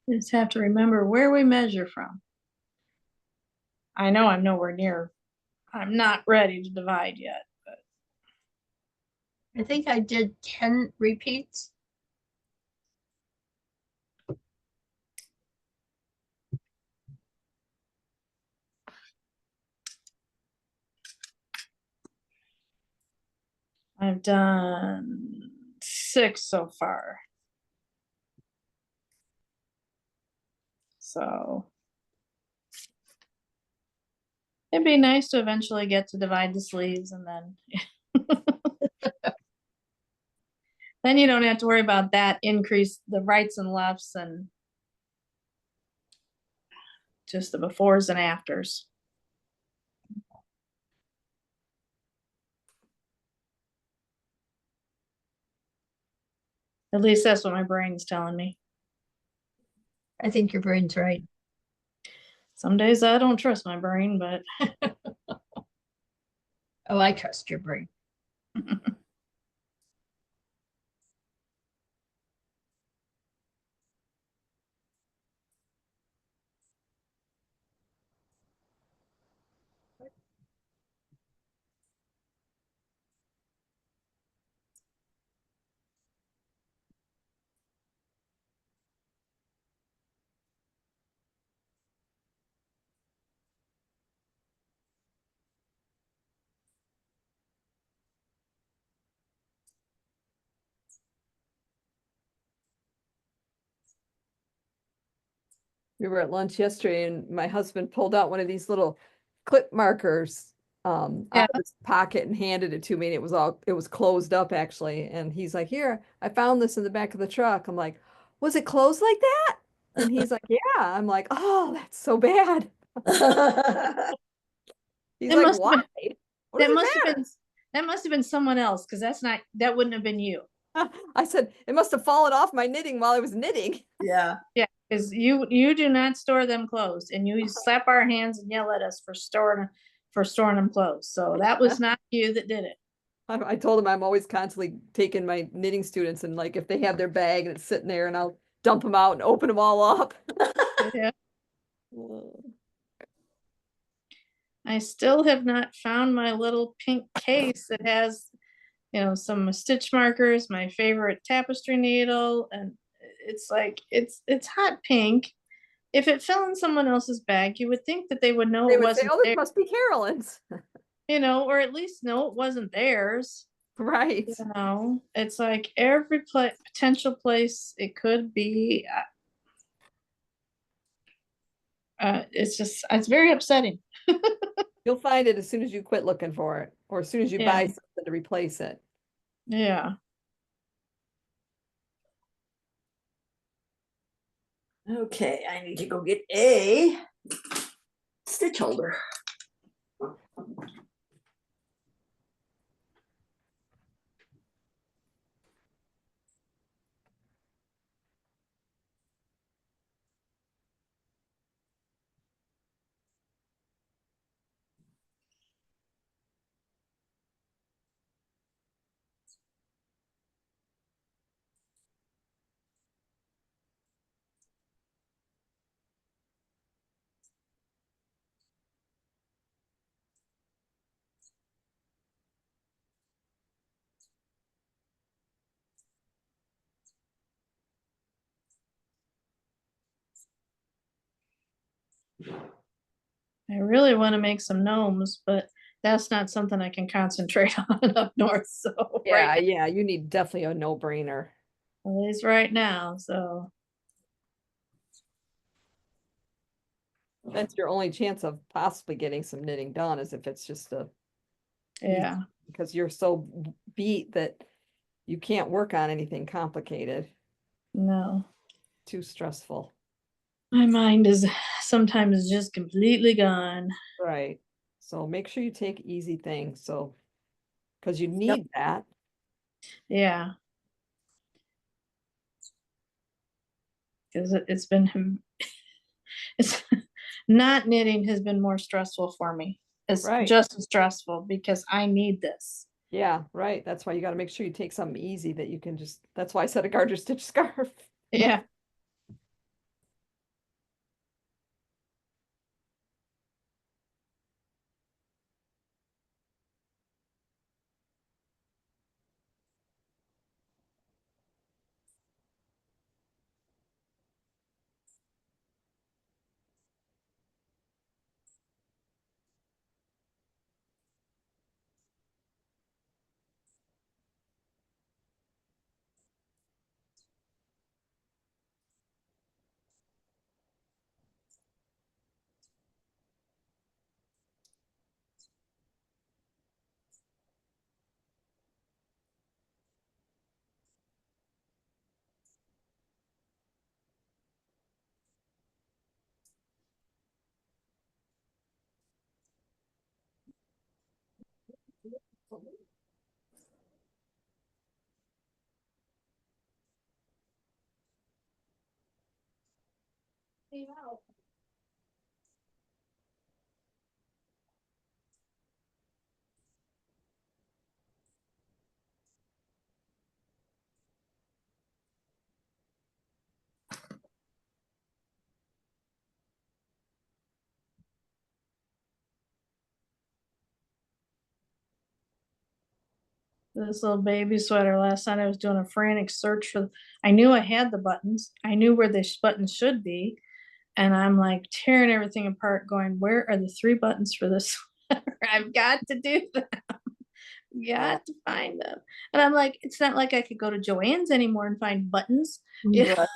Just have to remember where we measure from. I know I'm nowhere near, I'm not ready to divide yet, but I think I did 10 repeats. I've done 6 so far. So it'd be nice to eventually get to divide the sleeves, and then you don't have to worry about that increase, the rights and lefts, and just the befores and afters. At least that's what my brain's telling me. I think your brain's right. Some days I don't trust my brain, but Oh, I trust your brain. We were at lunch yesterday and my husband pulled out one of these little clip markers out Yeah. of his pocket and handed it to me, and it was closed up actually. And he's like, "Here, I found this in the back of the truck." I'm like, "Was it closed like that?" And he's like, "Yeah." I'm like, "Oh, that's so bad." He's It like, must have "Why? been, What that does must it have matter?" been that must have been someone else, because that wouldn't have been you. I said, "It must have fallen off my knitting while I was knitting." Yeah. Yeah, because you do not store them closed, and you slap our hands and yell at us for storing them closed. So that was not you that did it. I told him I'm always constantly taking my knitting students, and like if they have their bag and it's sitting there, and I'll dump them out and open them all up. Yeah. I still have not found my little pink case that has, some stitch markers, my favorite tapestry needle, and it's like it's hot pink, if it fell in someone else's bag, you would think that they would know They it would say, wasn't oh, this there, must be Carolyn's. you know, or at least know it wasn't theirs. Right. You know, it's like every potential place it could be. It's very upsetting. You'll find it as soon as you quit looking for it, or as soon as you Yeah. buy something to replace it. Yeah. Okay, I need to go get a stitch holder. I really want to make some gnomes, but that's not something I can concentrate on up north. So Yeah, right, yeah, you need definitely a no-brainer. at least right now. So That's your only chance of possibly getting some knitting done, is if it's just a yeah, because you're so beat that you can't work on anything complicated. no, Too stressful. my mind is sometimes just completely gone. Right. So make sure you take easy things. So, because you need that. Yeah, because it's been it's not knitting has been more stressful for me. It's Right. just as stressful because I need this. Yeah, right. That's why you got to make sure you take something easy that you can just, that's why I said a garter stitch scarf. Yeah. This little baby sweater last night I was doing a frantic search for, I knew I had the buttons, I knew where the buttons should be, and I'm like tearing everything apart going, where are the 3 buttons for this sweater? I've got to do them. Got to find them. And I'm like, it's not like I could go to Joann's anymore and find buttons. Yeah. Right.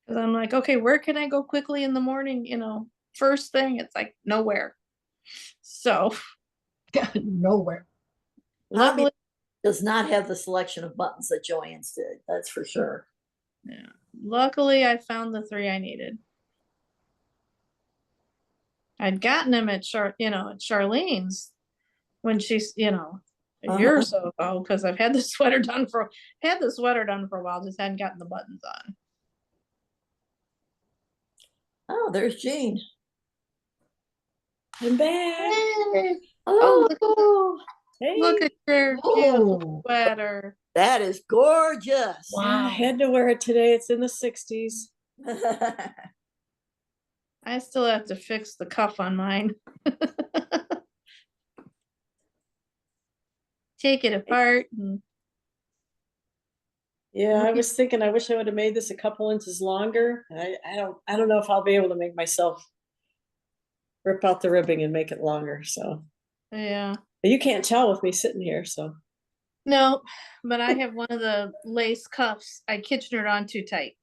Because I'm like, okay, where can I go quickly in the morning? You know, first thing, it's like nowhere. So Nowhere. luckily, Does not have the selection of buttons that Joann's did, that's for sure. yeah, luckily I found the 3 I needed. I'd gotten them at at Charlene's when she's, a year or so ago, because I've had the sweater done for a while, just hadn't gotten the buttons on. Oh, there's Jean. I'm back. Hey, Oh, look at your beautiful Oh, sweater. that is gorgeous. Wow. Yeah, I had to wear it today. It's in the 60s. I still have to fix the cuff on mine. Take it apart and Yeah, I was thinking, I wish I would have made this a couple inches longer. I don't know if I'll be able to make myself rip out the ribbing and make it longer, so. Yeah. But you can't tell with me sitting here, so. No, but I have one of the lace cuffs. I Kitchenered on too tight.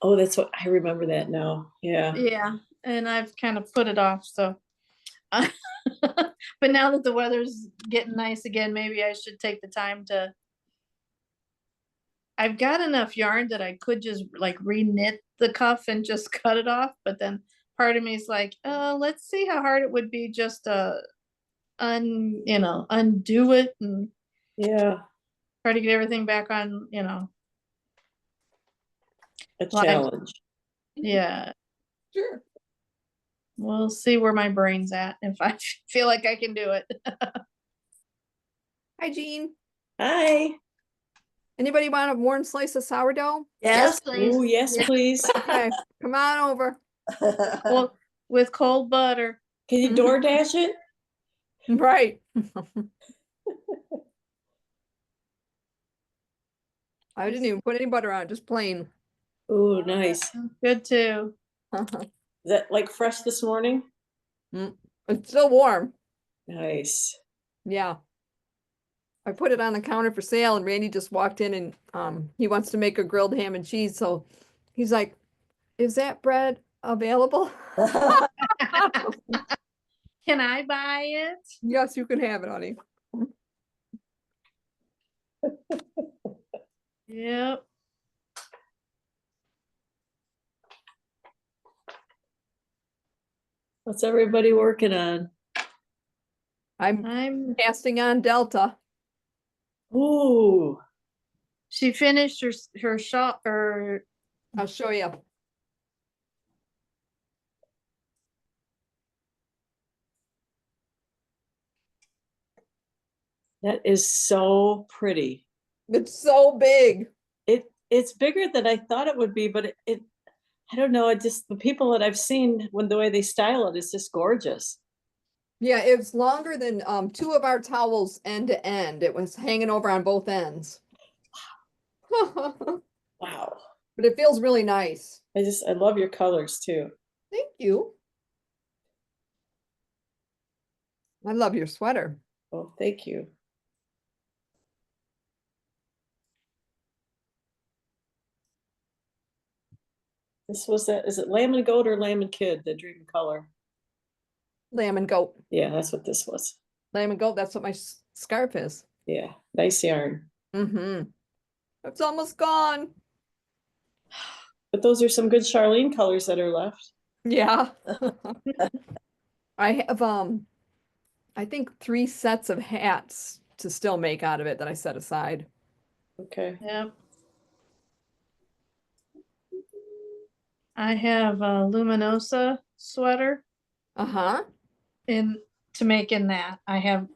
Oh, that's what, I remember that now, yeah. Yeah, and I've kind of put it off, so. But now that the weather's getting nice again, maybe I should take the time to. I've got enough yarn that I could just like re-knit the cuff and just cut it off, but then part of me is like, let's see how hard it would be just to undo it and Yeah, try to get everything back on, a Like- challenge. yeah. Sure. We'll see where my brain's at if I feel like I can do it. Hi, Jean. Hi. Anybody want a warm slice of sourdough? Yes. please. Oh, yes, Yeah. please. Okay, come on over. Well, with cold butter. Can you DoorDash it? Right. I didn't even put any butter on, just plain. Oh, nice. Good too. Is that like fresh this morning? It's still warm. Nice. Yeah. I put it on the counter for sale and Randy just walked in and he wants to make a grilled ham and cheese. So he's like, is that bread available? Can I buy it? Yes, you can have it, honey. Yep. What's everybody working on? I'm Casting on Delta. Ooh, she finished her shop or I'll show you. that is so pretty. It's so big. It's bigger than I thought it would be, but it I don't know, it just the people that I've seen when the way they style it is just gorgeous. Yeah, it's longer than two of our towels end to end. It was hanging over on both ends. But Wow. it feels really nice. I love your colors too. Thank you. I love your sweater. Oh, thank you. This was that, is it lamb and goat or lamb and kid, the dream color? Lamb and goat. Yeah, that's what this was. Lamb and goat, that's what my scarf is. Yeah, nice yarn. Mm-hmm. It's almost gone. But those are some good Charlene colors that are left. Yeah. I have I think 3 sets of hats to still make out of it that I set aside. Okay. yep. I have a Luminosa sweater Uh-huh. to make in that. I have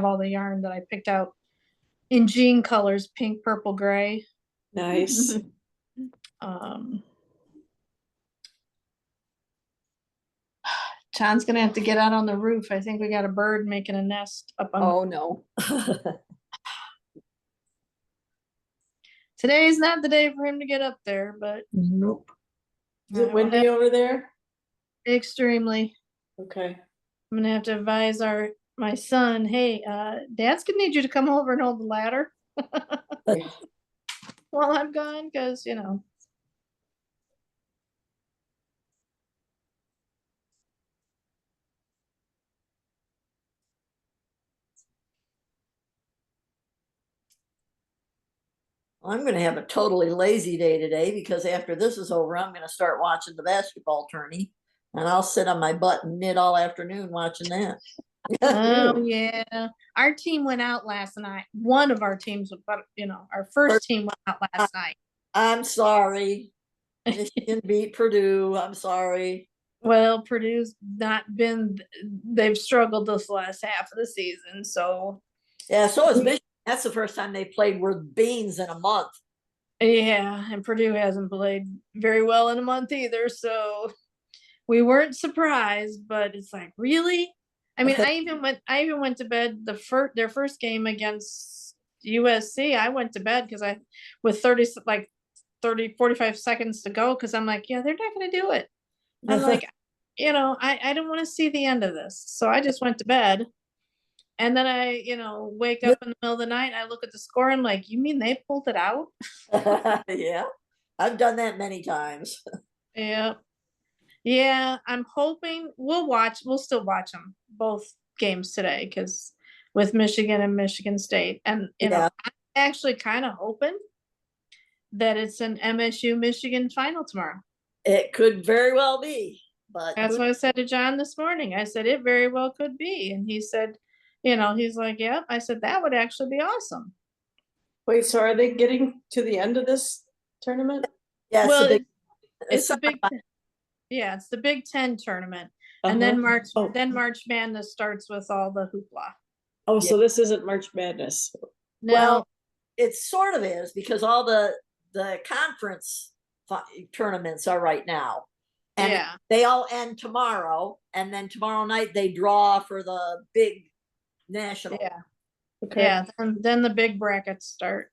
all the yarn that I picked out in jean colors, pink, purple, gray. Nice. John's gonna have to get out on the roof. I think we got a bird making a nest up on. Oh no. Today's not the day for him to get up there, but Nope. Is it windy over there? extremely. Okay. I'm gonna have to advise my son, hey, Dad's gonna need you to come over and hold the ladder while I'm gone, because I'm gonna have a totally lazy day today because after this is over, I'm gonna start watching the basketball tourney. And I'll sit on my butt and knit all afternoon watching that. oh yeah, our team went out last night. One of our teams, but our first team went out last night. I'm sorry. Michigan beat Purdue. I'm sorry. Well, Purdue's not been. They've struggled this last half of the season, so Yeah, so is Michigan. That's the first time they played with beans in a month. yeah, and Purdue hasn't played very well in a month either, so we weren't surprised, but it's like, really? I mean, I even went to bed their first game against USC, I went to bed because with 45 seconds to go, because I'm like, yeah, they're not going to do it. I'm like, I don't want to see the end of this. So I just went to bed. And then I, wake up in the middle of the night. I look at the score. I'm like, you mean they pulled it out? Yeah, I've done that many times. Yeah. Yeah. I'm hoping we'll still watch them both games today, because with Michigan and Michigan State. And, Yeah. I'm actually kind of hoping that it's an MSU Michigan final tomorrow. It could very well be, but That's what I said to John this morning. I said, it very well could be. And he said, he's like, yep. I said, that would actually be awesome. Wait, so are they getting to the end of this tournament? yeah, Well, it's it's the Big Ten tournament. And Uh-huh. then March Madness starts with all the hoopla. Oh, so this isn't March Madness. No, well, it sort of is, because all the conference tournaments are right now, and yeah. they all end tomorrow, and then tomorrow night they draw for the big national. Yeah. Okay. Yeah. Then the big brackets start.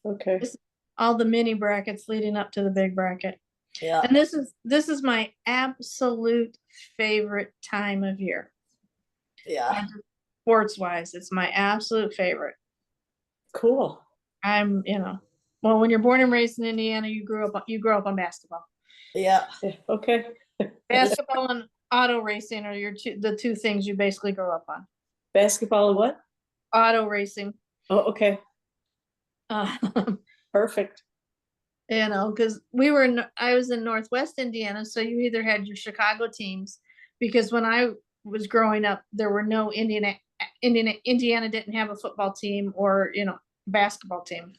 Okay. All the mini brackets leading up to the big bracket. Yeah. And this is my absolute favorite time of year. Yeah. Sports wise, it's my absolute favorite. Cool. I'm, well, when you're born and raised in Indiana, you grew up on basketball. Yeah. Okay. Basketball and auto racing are the two things you basically grow up on. Basketball and what? Auto racing. Oh, okay. Perfect. Because I was in Northwest Indiana, so you either had your Chicago teams, because when I was growing up, there were no Indiana didn't have a football team or, basketball team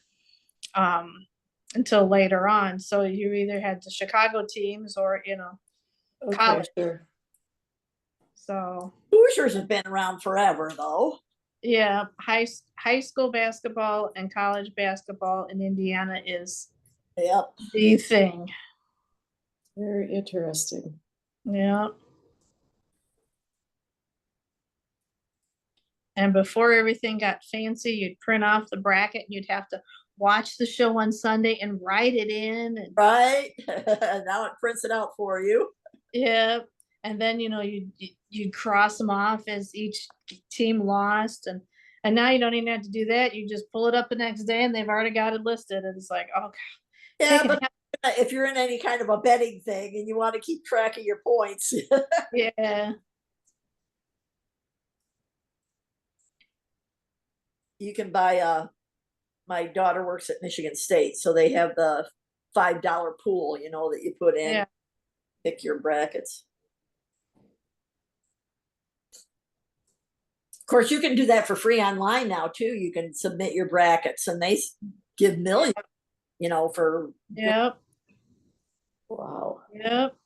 until later on. So you either had the Chicago teams or, Okay, college. sure. So Hoosiers have been around forever, though. yeah, high school basketball and college basketball in Indiana is Yep. the thing. Very interesting. Yeah. And before everything got fancy, you'd print off the bracket and you'd have to watch the show on Sunday and write it in. And Right. Now it prints it out for you. yeah. And then, you'd cross them off as each team lost. And now you don't even have to do that. You just pull it up the next day and they've already got it listed. And it's like, oh, Yeah, but if you're in any kind of a betting thing and you want to keep track of your points. yeah. You can buy my daughter works at Michigan State, so they have the $5 pool, that you put in, Yeah. pick your brackets. Of course, you can do that for free online now too. You can submit your brackets, and they give millions, for. Yep. Wow. Yep.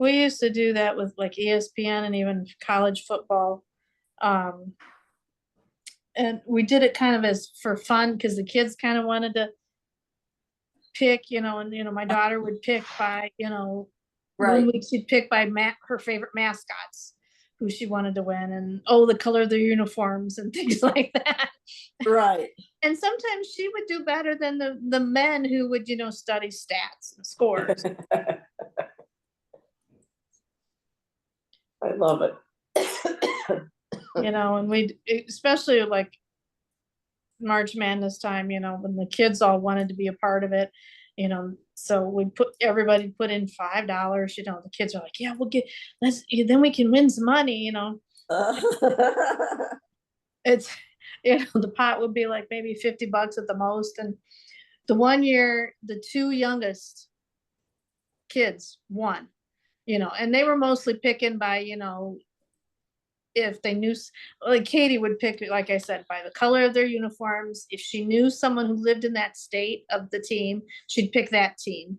We used to do that with like ESPN and even college football. And we did it kind of as for fun, because the kids kind of wanted to pick, and my daughter would pick by, Right. one week she'd pick by her favorite mascots, who she wanted to win, and the color of their uniforms and things like that. Right. And sometimes she would do better than the men who would, study stats and scores. I love it. And we, especially like March Madness time, when the kids all wanted to be a part of it, so everybody put in $5, the kids are like, yeah, then we can win some money, it's, the pot would be like maybe $50 at the most. And the one year, the two youngest kids won, and they were mostly picking by, if they knew, like Katie would pick, like I said, by the color of their uniforms. If she knew someone who lived in that state of the team, she'd pick that team,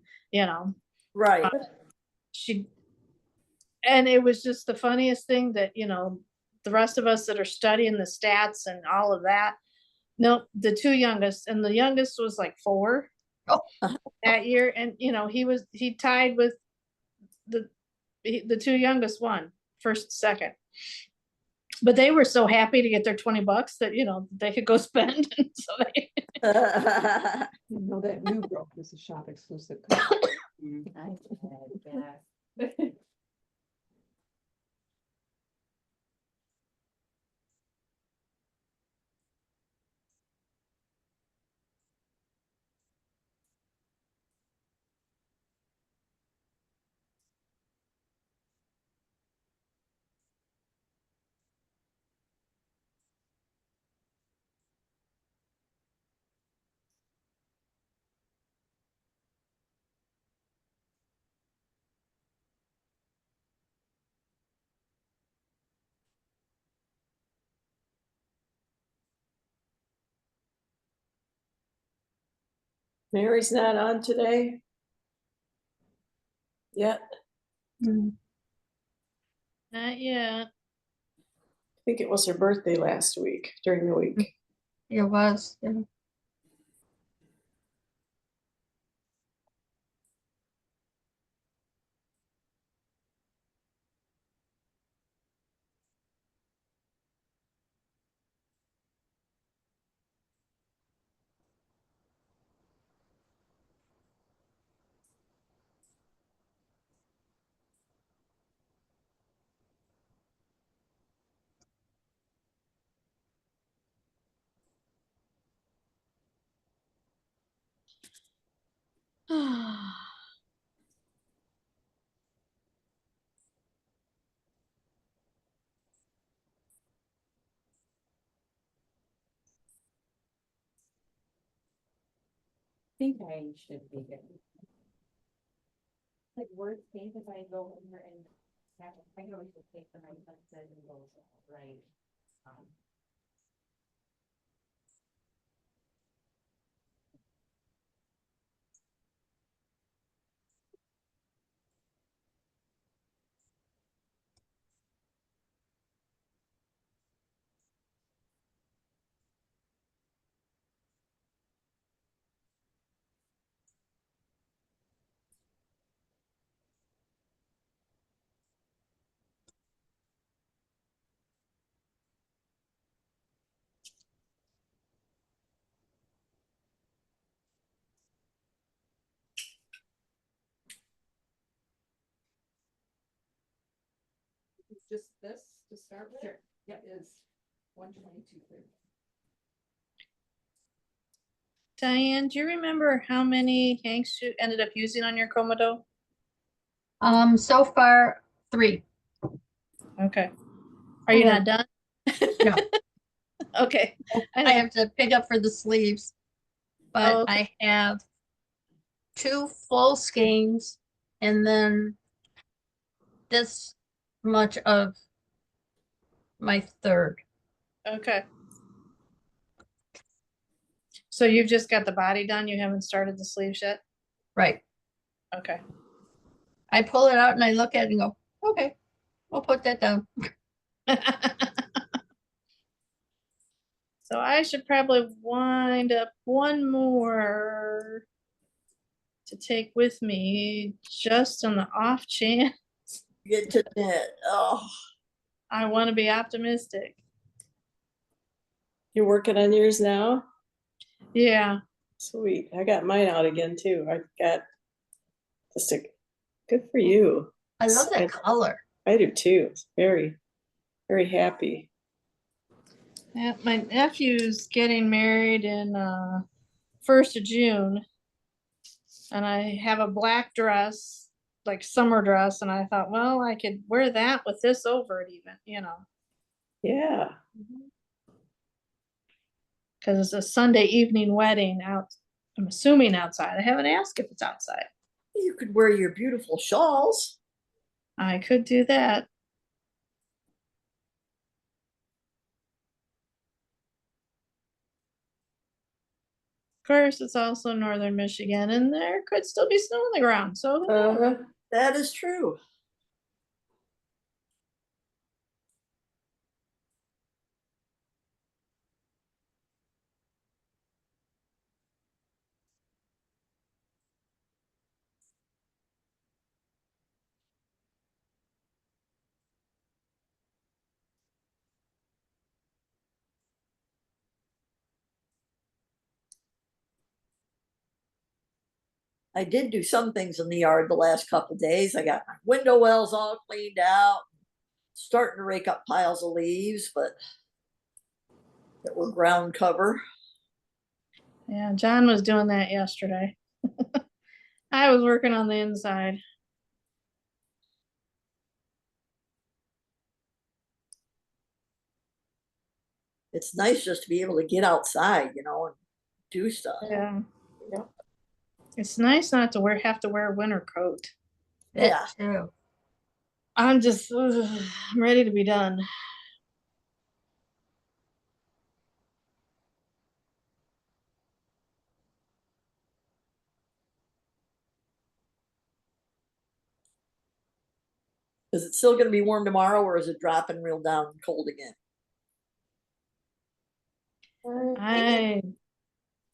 Right. And it was just the funniest thing that, the rest of us that are studying the stats and all of that. No, the two youngest, and the youngest was like 4 that year. And, he tied with the two youngest, one first, second. But they were so happy to get their $20 that, you know, they could go spend. And so they, You know that new girl is a shop exclusive. code. I guess. Mary's not on today yet. Mm, not yet. I think it was her birthday last week, during the week. It was, yeah. Think I should be good. Like worst case, if I go in here and I can always just take the my sunset and go, right? Um, It's just this to start with. Sure. Yep, is 122.30. Diane, do you remember how many hanks you ended up using on your Comodo? So far, 3. Okay. Are you Oh. not done? No. Okay. I have to pick up for the sleeves, but Oh, okay. I have 2 full skeins and then this much of my third. Okay. So you've just got the body done. You haven't started the sleeves yet? Right. Okay. I pull it out and I look at it and go, okay, we'll put that down. So I should probably wind up one more to take with me just on the off chance. Get to knit. Oh, I want to be optimistic. You're working on yours now? Yeah. Sweet. I got mine out again too. I got just a good for you. I love that I- color. I do too. It's very, very happy. Yeah, my nephew's getting married in 1st of June. And I have a black dress, like summer dress, and I thought, well, I could wear that with this over it even, you know. Yeah. Because it's a Sunday evening wedding out, I'm assuming outside. I haven't asked if it's outside. you could wear your beautiful shawls. I could do that. Of course, it's also northern Michigan, and there could still be snow on the ground. So who knows? Uh-huh. That is true. I did do some things in the yard the last couple days. I got my window wells all cleaned out, starting to rake up piles of leaves, but that were ground cover. Yeah, John was doing that yesterday. I was working on the inside. It's nice just to be able to get outside, you know, and do stuff. Yeah. It's nice not to have to wear a winter coat. That Yeah. too. I'm just, I'm ready to be done. Is it still going to be warm tomorrow, or is it dropping real down and cold again? I It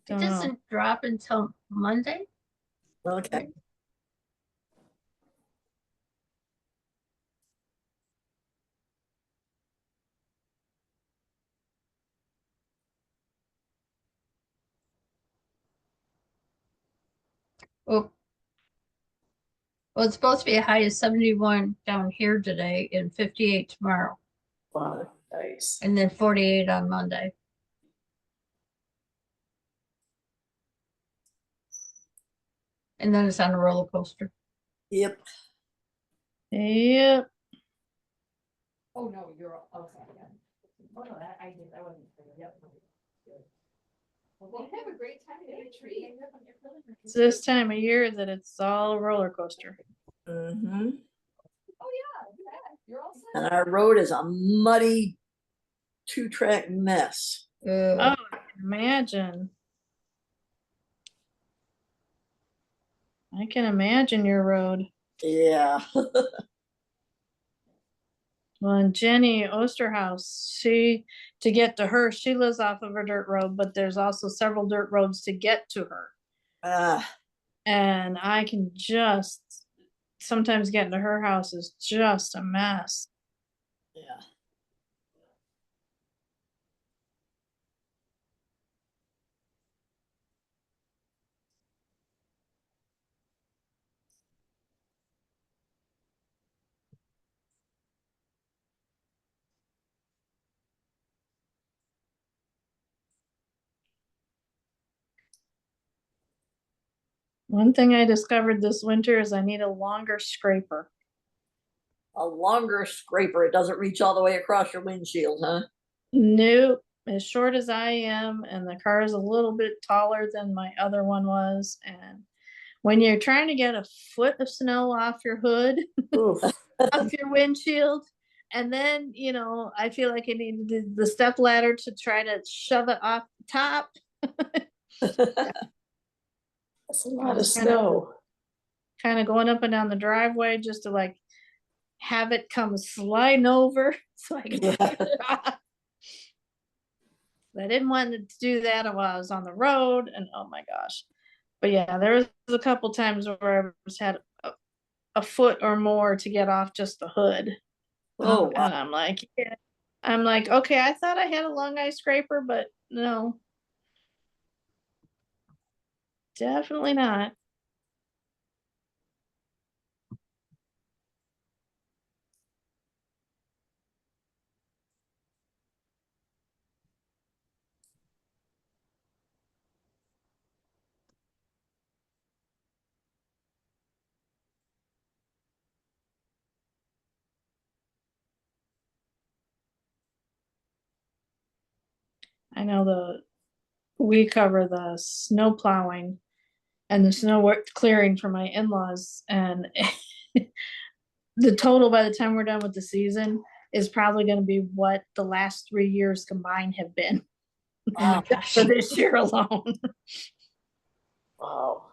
don't know. doesn't drop until Monday. Okay. Oh, well, it's supposed to be a high of 71 down here today and 58 tomorrow, Wow, nice. and then 48 on Monday. And then it's on a roller coaster. Yep. Yep. Oh, no, you're, okay, yeah. Oh, no, that, I did, I wasn't, yep. Well, have a great time in your tree. It's this time of year that it's all a roller coaster. Mm-hmm. Oh, yeah, you're all set. And our road is a muddy 2-track mess. Oh, I can imagine. I can imagine your road. Yeah. Well, and Jenny Osterhaus, to get to her, she lives off of a dirt road, but there's also several dirt roads to get to her. And I can just, sometimes getting to her house is just a mess. Yeah. One thing I discovered this winter is I need a longer scraper. A longer scraper. It doesn't reach all the way across your windshield, huh? Nope, as short as I am, and the car is a little bit taller than my other one was. And when you're trying to get a foot of snow off your hood, Oof. off your windshield, and then, you know, I feel like I need the step ladder to try to shove it off the top. That's a lot of Just kinda- snow. Kind of going up and down the driveway just to like have it come sliding over so I can Yeah. get it off. I didn't want to do that while I was on the road, and oh my gosh. But yeah, there was a couple times where I just had a foot or more to get off just the hood. Oh, wow. And I'm like, yeah. I'm like, okay, I thought I had a long ice scraper, but no. Definitely not. I know we cover the snow plowing and the snow work clearing for my in-laws, and the total by the time we're done with the season is probably going to be what the last 3 years combined have been Oh my gosh. for this year alone. Wow.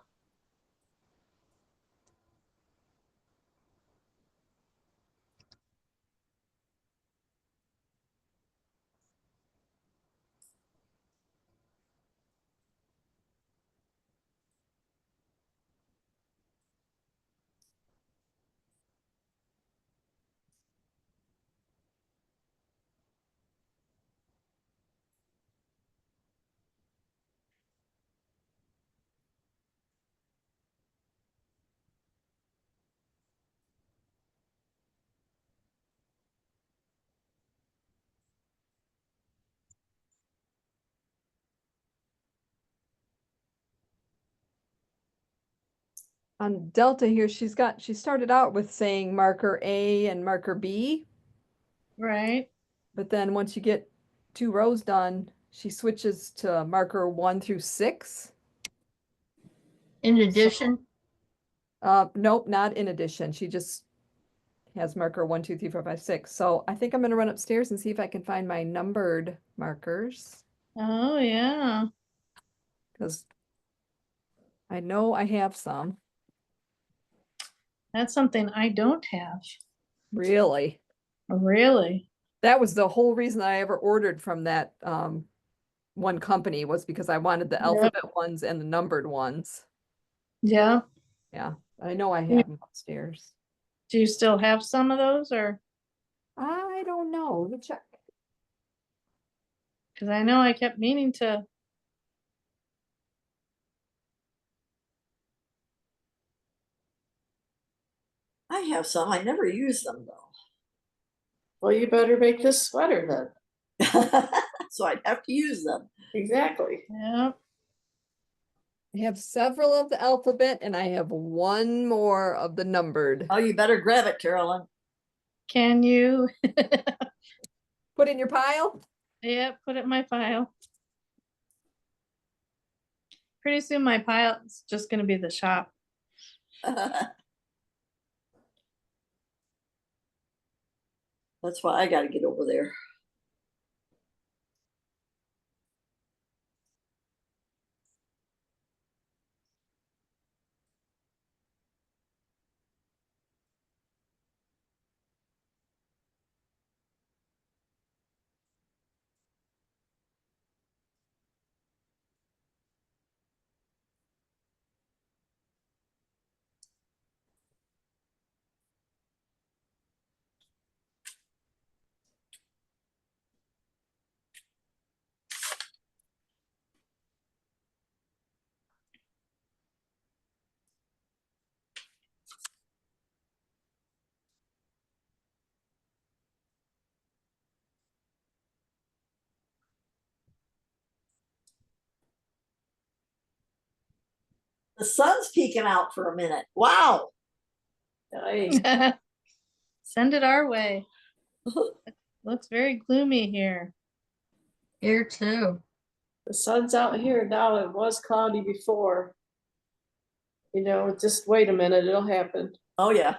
On Delta here, she started out with saying marker A and marker B, Right. but then once you get 2 rows done, she switches to marker 1 through 6. In addition, Nope, not in addition. She just has marker 1, 2, 3, 4, 5, 6. So I think I'm gonna run upstairs and see if I can find my numbered markers, Oh, yeah. because I know I have some. That's something I don't have. Really. Really? That was the whole reason I ever ordered from that one company, was because I wanted the Yep. alphabet ones and the numbered ones. Yeah. Yeah, I know I Yeah. have them upstairs. Do you still have some of those, or? I don't know. Let me check. Because I know I kept meaning to. I have some. I never use them though. Well, you better make this sweater then. So I'd have to use them. Exactly. Yeah. I have several of the alphabet and I have one more of the numbered. Oh, you better grab it, Carolyn. Can you? Put in your pile? Yeah, put it in my pile. Pretty soon my pile is just going to be the shop. That's why I got to get over there. The sun's peeking out for a minute. Wow. Nice. Send it our way. Looks very gloomy here. here too. The sun's out here now. It was cloudy before. You know, just wait a minute, it'll happen. Oh yeah.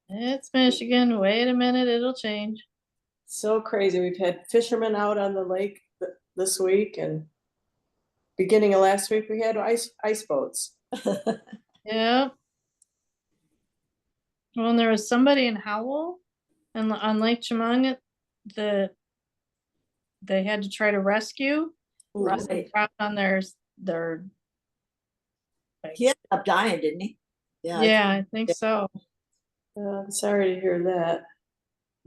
It's Michigan. Wait a minute, it'll change. So crazy. We've had fishermen out on the lake this week, and beginning of last week we had ice boats. Yeah. Well, and there was somebody in Howell and on Lake Chemung that they had to try to rescue. Right. They dropped on their He ended up dying, didn't he? yeah, I think so. I'm sorry to hear that.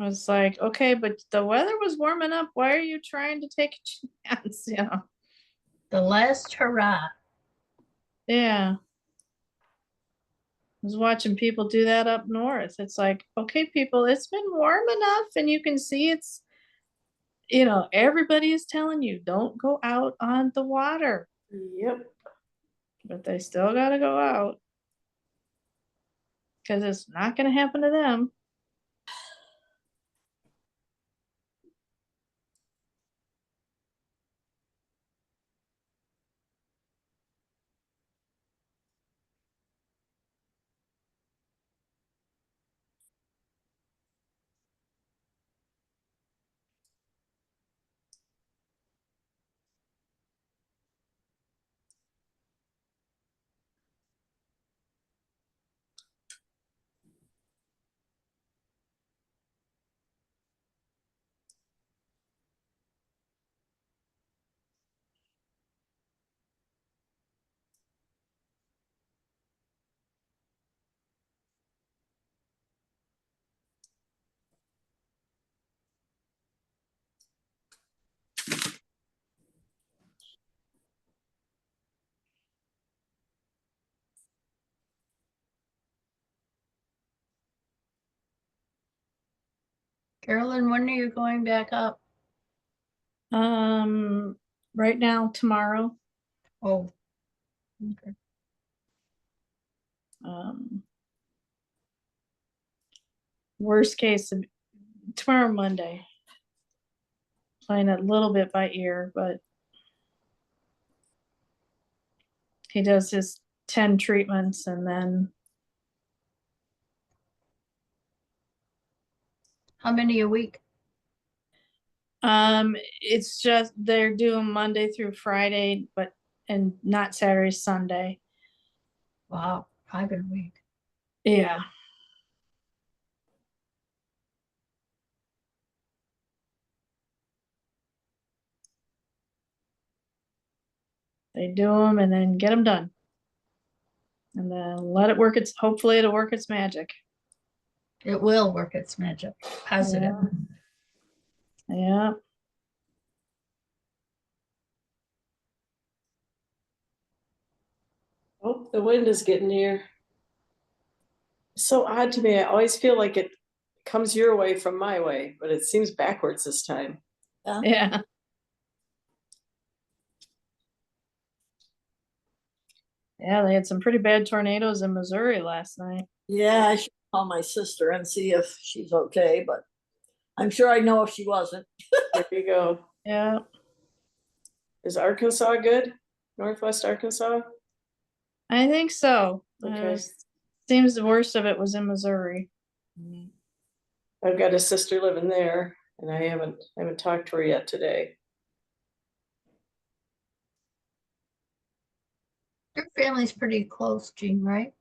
I was like, okay, but the weather was warming up. Why are you trying to take a chance? You know? The last hurrah. Yeah. I was watching people do that up north. It's like, okay, people, it's been warm enough, and you can see it's, you know, everybody is telling you don't go out on the water, Yep. but they still got to go out because it's not going to happen to them. Carolyn, when are you going back up? Right now, tomorrow. Oh, okay. Worst case, tomorrow, Monday. Playing a little bit by ear, but he does his 10 treatments and then How many a week? it's just they're doing Monday through Friday, but and not Saturday, Sunday. Wow, 5 a week. Yeah. They do them and then get them done. And then let it work its, hopefully it'll work its magic. It will work its magic. Positive. Yeah. Oh, the wind is getting here. So odd to me. I always feel like it comes your way from my way, but it seems backwards this time. Yeah. Yeah, they had some pretty bad tornadoes in Missouri last night. Yeah, I should call my sister and see if she's okay, but I'm sure I know if she wasn't. There you go. Yeah. Is Arkansas good? Northwest Arkansas? I think so. Okay. Seems the worst of it was in Missouri. I've got a sister living there, and I haven't talked to her yet today. Your family's pretty close, Jean, right?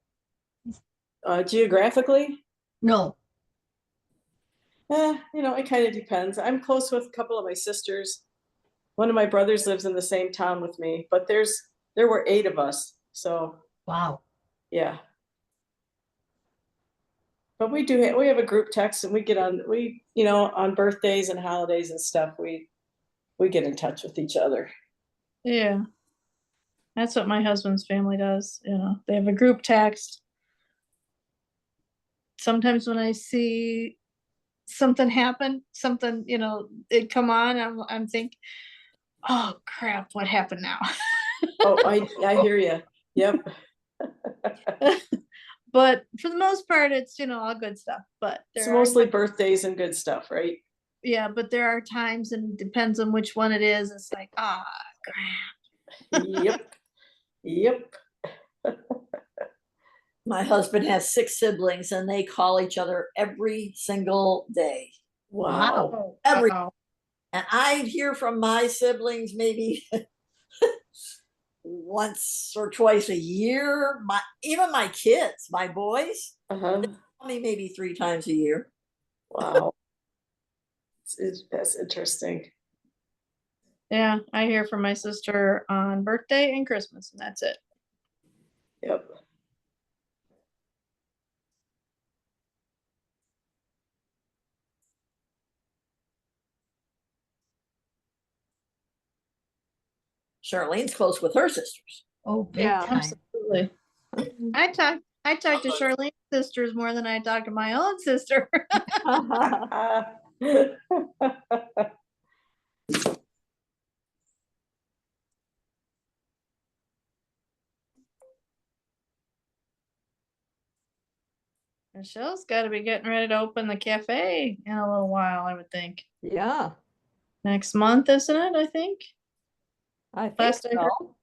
Geographically, No. it kind of depends. I'm close with a couple of my sisters. One of my brothers lives in the same town with me, but there were 8 of us, so Wow. yeah. But we have a group text, and we get on on birthdays and holidays and stuff. We get in touch with each other. Yeah. That's what my husband's family does. They have a group text. Sometimes when I see something happen, something, it come on, I'm thinking, oh crap, what happened now? Oh, I hear you. Yep. But for the most part, it's, all good stuff. But It's mostly birthdays and good stuff, right? Yeah, but there are times, and it depends on which one it is. It's like, crap. Yep. Yep. My husband has 6 siblings and they call each other every single day. Wow. Every Wow. And I hear from my siblings maybe once or twice a year. Even my kids, my boys, Uh-huh. they call me maybe 3 times a year. Wow. That's interesting. Yeah, I hear from my sister on birthday and Christmas, and that's it. Yep. Charlene's close with her sisters. Oh, big Yeah. time. Absolutely. I talk to Charlene's sisters more than I talk to my own sister. Michelle's got to be getting ready to open the cafe in a little while, I would think. Yeah, Next month, isn't it? I think. I think Last I heard. so.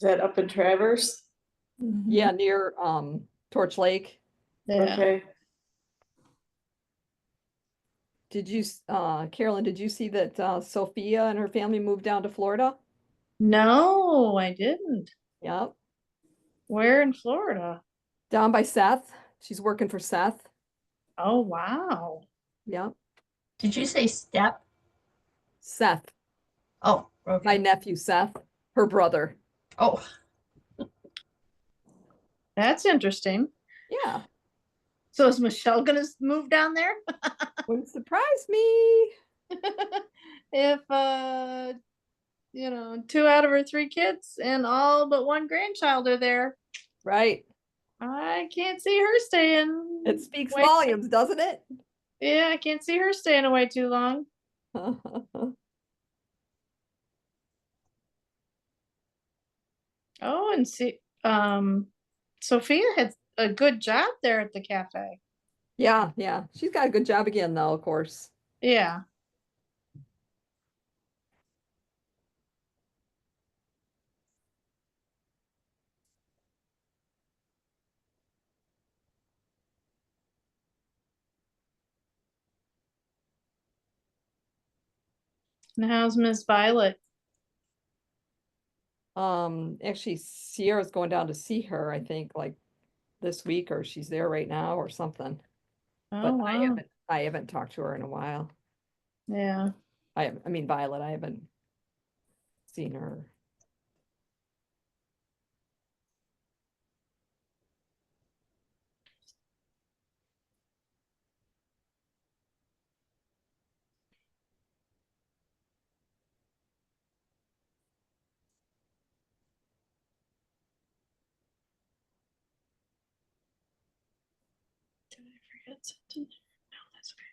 Is that up in Traverse? Yeah, near Torch Lake. Yeah. Okay. Did you, Carolyn, did you see that Sophia and her family moved down to Florida? No, I didn't. Yep. Where in Florida? Down by Seth. She's working for Seth. Oh, wow. Yep. Did you say step? Seth, Oh, my okay. nephew Seth, her brother. Oh, That's interesting. Yeah. So is Michelle gonna move down there? Wouldn't surprise me. If 2 out of her 3 kids and all but 1 grandchild are there, Right. I can't see her staying. It speaks away. volumes, doesn't it? Yeah, I can't see her staying away too long. Oh, and see, Sophia had a good job there at the cafe. Yeah, yeah. She's got a good job again, though, of course. Yeah. And how's Miss Violet? Actually, Sierra's going down to see her, I think, like this week, or she's there right now or something. Oh, But wow. I haven't talked to her in a while. Yeah. I mean Violet, I haven't seen her. Did I forget something? No, that's okay.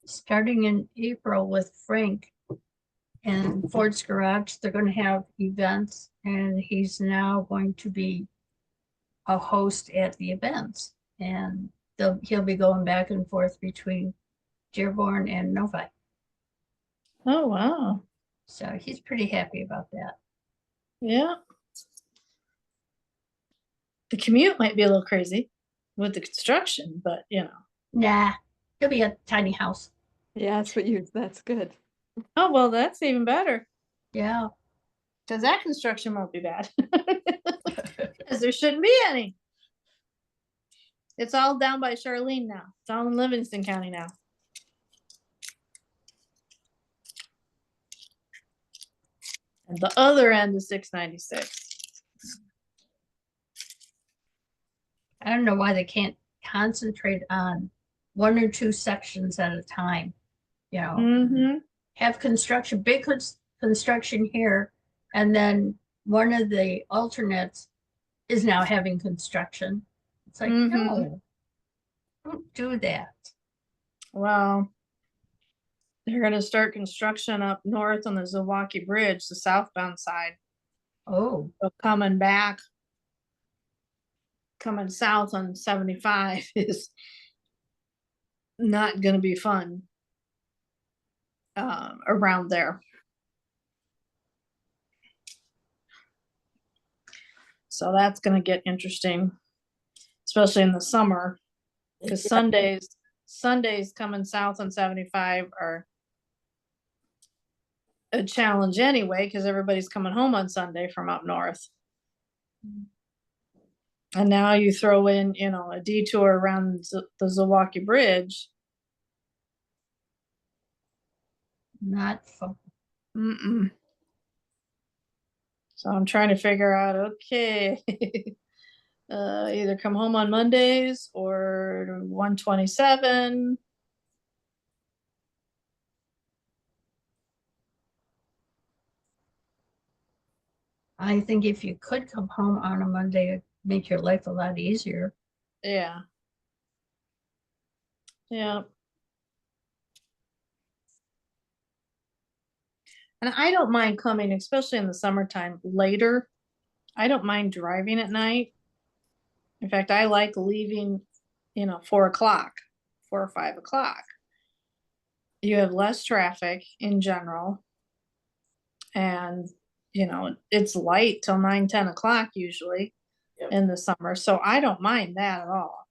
Starting in April with Frank and Ford's Garage, they're going to have events, and he's now going to be a host at the events. And he'll be going back and forth between Dearborn and Novi. Oh, wow. So he's pretty happy about that. Yeah. The commute might be a little crazy with the construction, but you know. Nah, he'll be a tiny house. Yeah, that's good. Oh, well, that's even better. Yeah. Because that construction won't be bad. Because there shouldn't be any. It's all down by Charlene now. It's all in Livingston County now. And the other end is 696. I don't know why they can't concentrate on one or two sections at a time. You know, Mm-hmm. have construction, big construction here, and then one of the alternates is now having construction. It's like, no, don't do that. Well, they're going to start construction up north on the Milwaukee Bridge, the southbound side. Oh, So coming south on 75 is not going to be fun around there. So that's going to get interesting, especially in the summer, because Sundays coming south on 75 are a challenge anyway, because everybody's coming home on Sunday from up north. And now you throw in, a detour around the Milwaukee Bridge. not fun. Mm-mm. So I'm trying to figure out, okay, either come home on Mondays or 127. I think if you could come home on a Monday, it'd make your life a lot easier. Yeah. Yeah. And I don't mind coming, especially in the summertime, later. I don't mind driving at night. In fact, I like leaving, 4 or 5 o'clock. You have less traffic in general. And, it's light till 9, 10 o'clock usually in the summer. So I don't mind that at all.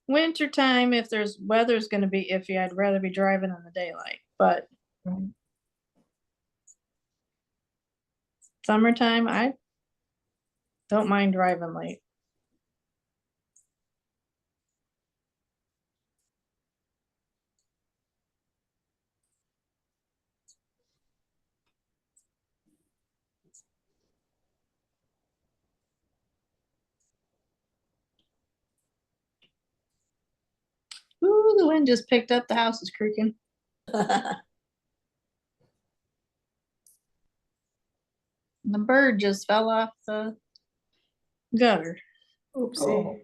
Wintertime, if there's weather's going to be iffy, I'd rather be driving in the daylight. But Summertime, I don't mind driving late. Ooh, the wind just picked up. The house is creaking. The bird just fell off the gutter. Oopsie. Oh.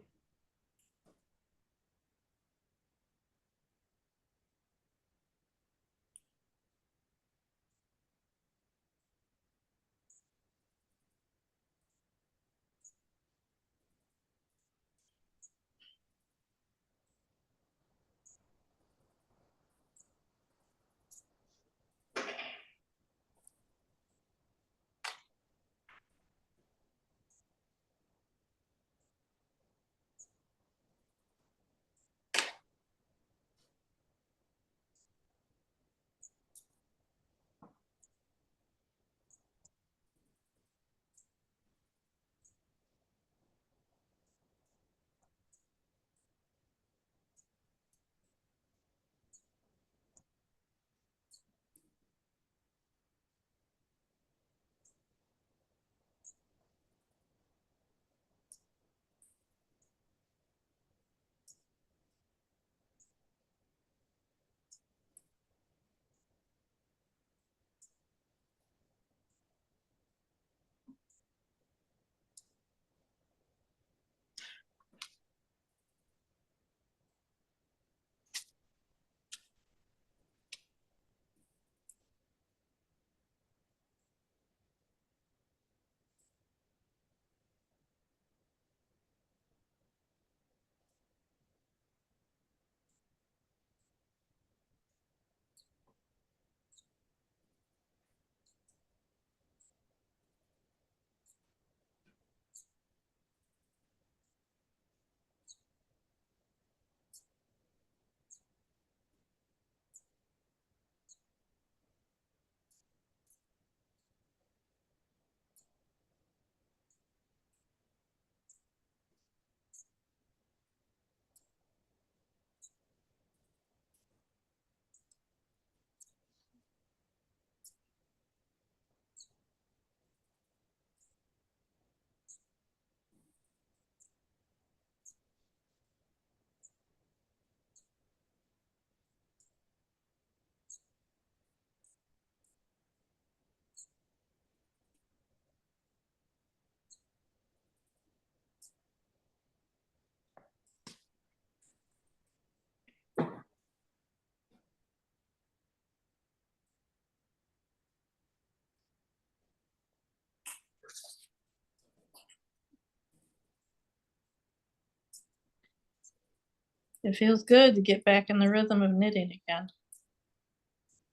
It feels good to get back in the rhythm of knitting again.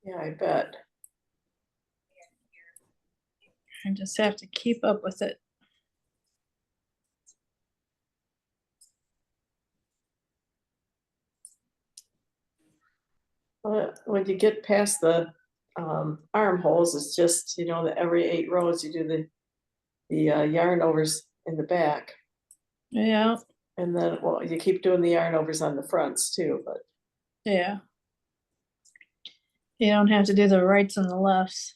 Yeah, I bet. I just have to keep up with it. When you get past the armholes, it's just, you know, that every 8 rows you do the yarn overs in the back. Yeah, And then, well, you keep doing the yarn overs on the fronts too, but yeah. You don't have to do the rights and the lefts.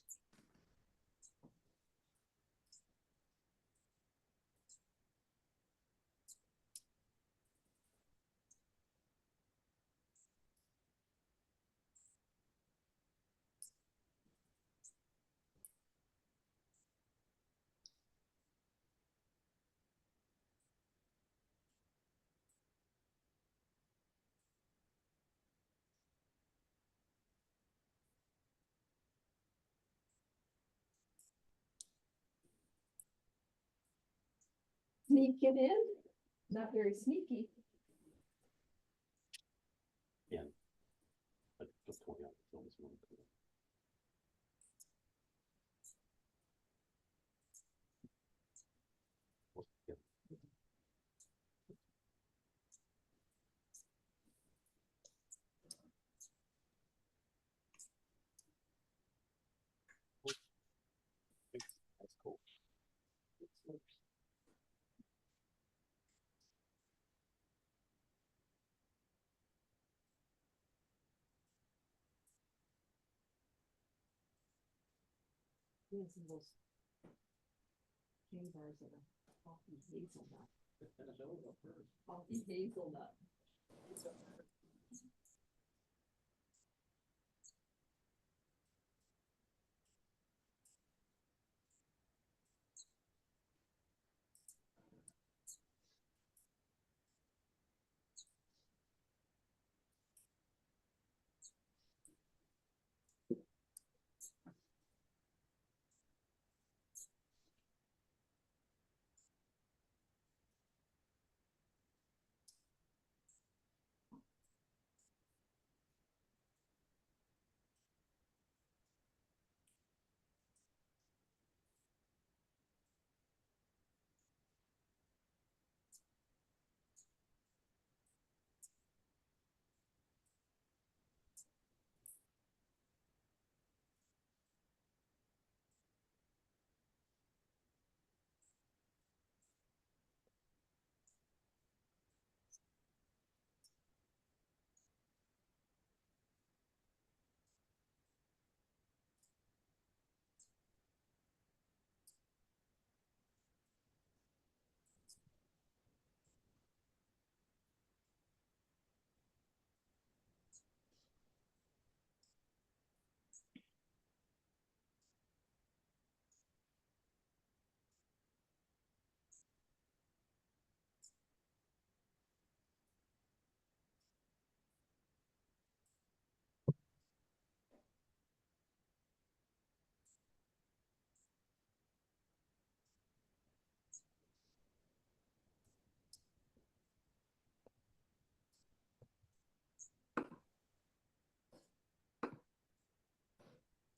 Sneak it in, not very sneaky. Yes, and those candy bars that are coffee hazelnut. Coffee hazelnut.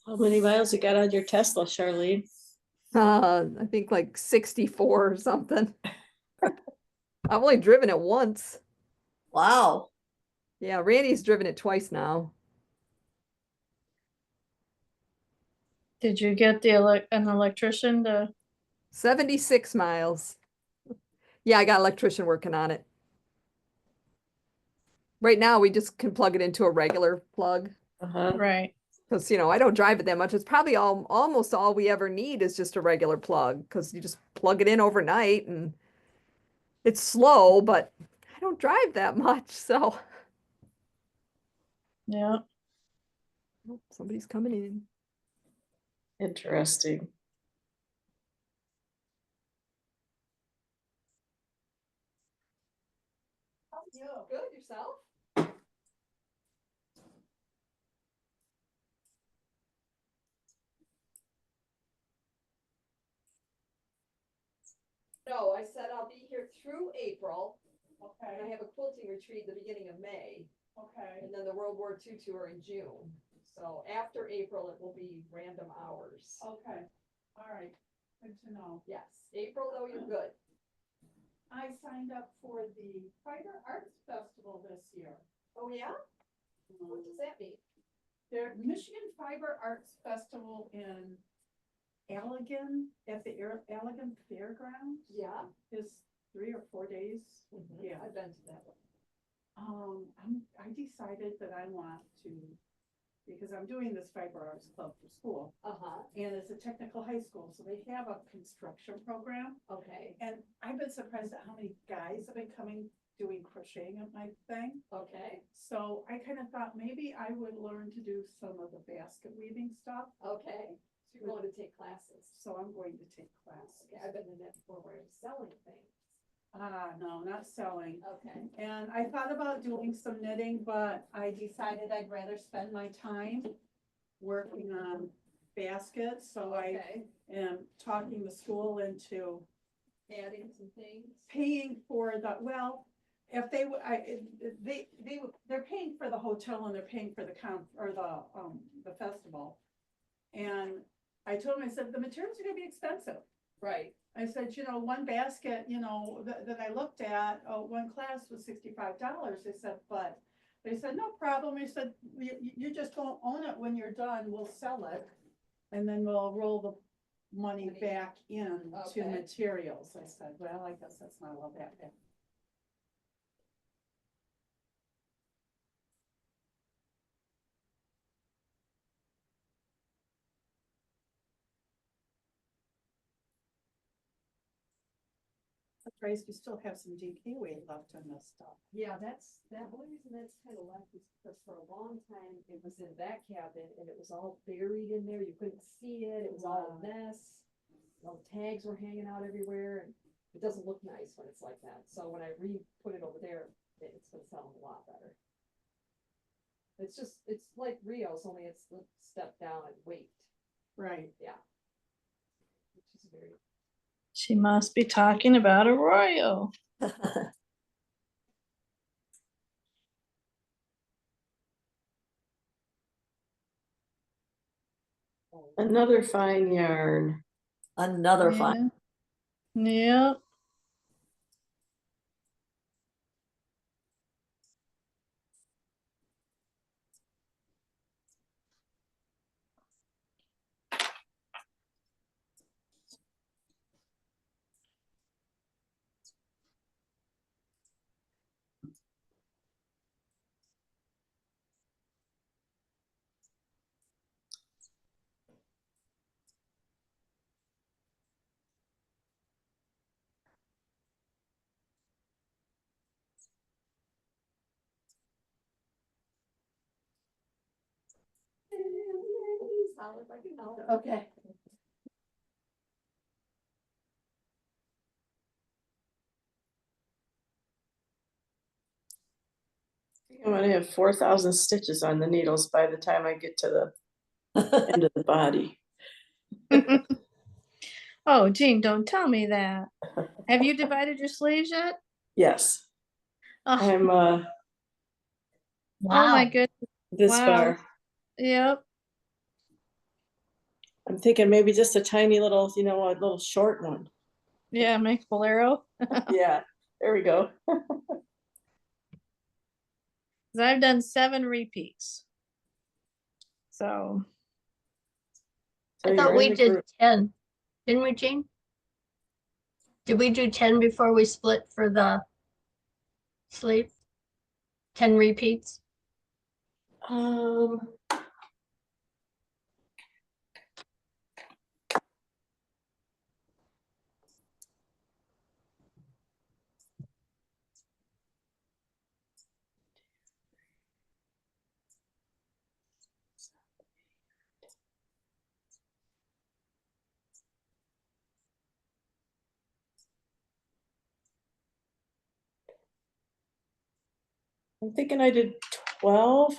How many miles you got on your Tesla, Charlene? I think like 64 or something. I've only driven it once. Wow. Yeah, Randy's driven it twice now. Did you get an electrician to? 76 miles. Yeah, I got an electrician working on it. Right now, we just can plug it into a regular plug Uh-huh. Right. because, I don't drive it that much. It's probably almost all we ever need is just a regular plug because you just plug it in overnight and it's slow, but I don't drive that much. So Yeah. oh, somebody's coming in. Interesting. Yeah, good. Yourself? No, I said I'll be here through April. Okay. And I have a quilting retreat the beginning of May. Okay. And then the World War II tour in June. So after April, it will be random hours. Okay, all right, good to know. Yes, April though, you're good. I signed up for the Fiber Arts Festival this year. Oh, yeah? What does that mean? The Michigan Fiber Arts Festival in Allegan, at the Allegan Fairgrounds, Yeah. is 3 or 4 days. Yeah. I've been to that one. I decided that I want to, because I'm doing this Fiber Arts Club for school, Uh-huh, and it's a technical high school, so they have a construction program. okay, And I've been surprised at how many guys have been coming doing crocheting at my thing. okay, So I kind of thought maybe I would learn to do some of the basket weaving stuff. okay. So you're going to take classes. So I'm going to take classes. Okay, I've been in that before where I'm selling things. No, not selling. Okay, And I thought about doing some knitting, but I decided I'd rather spend my time working on baskets. So I okay. am talking the school into Adding some things. paying for the, well, if they would, they're paying for the hotel and they're paying for the festival. And I told them, I said, the materials are gonna be expensive. Right. I said, one basket, that I looked at, one class was $65. They said, but, they said, no problem. I said, you just won't own it when you're done. We'll sell it. And then we'll roll the money back in to Okay. materials. I said, well, I guess that's not all that bad. surprised we still have some DP weight left in this stuff. Yeah, that whole reason that's kind of left is because for a long time it was in that cabin and it was all buried in there. You couldn't see it. It was all a mess. All the tags were hanging out everywhere, and it doesn't look nice when it's like that. So when I put it over there, it's been selling a lot better. It's like Rio's, only it's a step down in weight. Right. Yeah. Which is very. She must be talking about Arroyo. Another fine yarn. Another fun. Yeah. Okay. I'm gonna have 4,000 stitches on the needles by the time I get to the end of the body. Oh, Jean, don't tell me that. Have you divided your sleeves yet? Yes, Oh, I'm oh my Wow. goodness. this Wow. far. Yep. I'm thinking maybe just a tiny little, a little short one. Yeah, make bolero. Yeah, there we go. 'Cause I've done 7 repeats. So So I thought you're in we the did group. 10. Didn't we, Jean? Did we do 10 before we split for the sleeve? 10 repeats? Um, I'm thinking I did 12,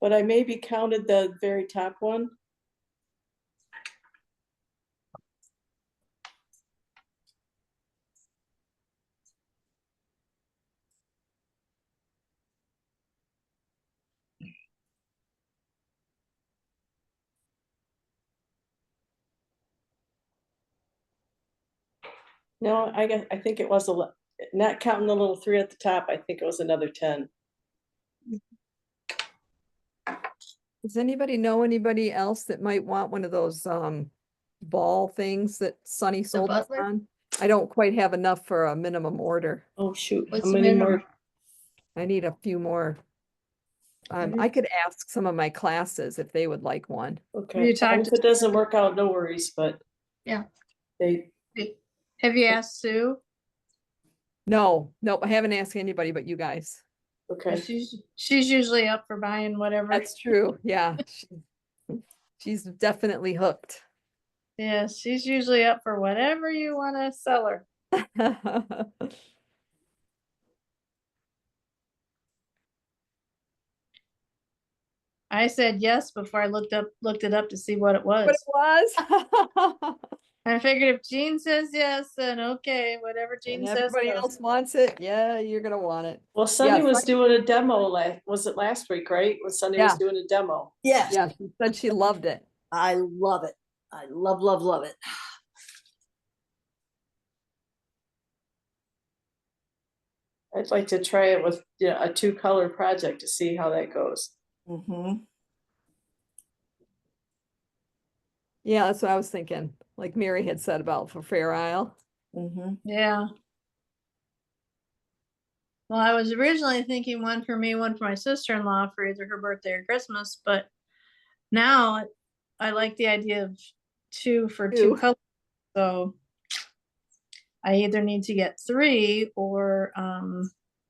but I maybe counted the very top one. No, I think it was not counting the little 3 at the top. I think it was another 10. Does anybody know anybody else that might want one of those ball things that Sunny sold us butler? on? I don't quite have enough for a minimum order. Oh shoot, What's how the many minimum? more? I need a few more. I could ask some of my classes if they would like one. Okay, You talked and if it doesn't work out, no worries, but Yeah. they, have you asked Sue? No, I haven't asked anybody but you guys. okay. She's usually up for buying whatever. That's true. Yeah. She's definitely hooked. Yeah, she's usually up for whatever you want to sell her. I said yes before I looked it up to see what it was. What it was. I figured if Jean says yes, then okay, whatever Jean And says everybody goes. else wants it. Yeah, you're gonna want it. Well, Sunny Yeah, was Sunny- doing a demo, was it last week, right? When Sunny was Yeah. doing a demo. Yes, Yeah, she said she loved it. I love it. I love it. I'd like to try it with a 2-color project to see how that goes. Mm-hmm. Yeah, that's what I was thinking. Like Mary had said about for Fair Isle. Mm-hmm. Yeah. Well, I was originally thinking one for me, one for my sister-in-law for either her birthday or Christmas, but now I like the idea of 2 for 2 Two. colors. So I either need to get 3 or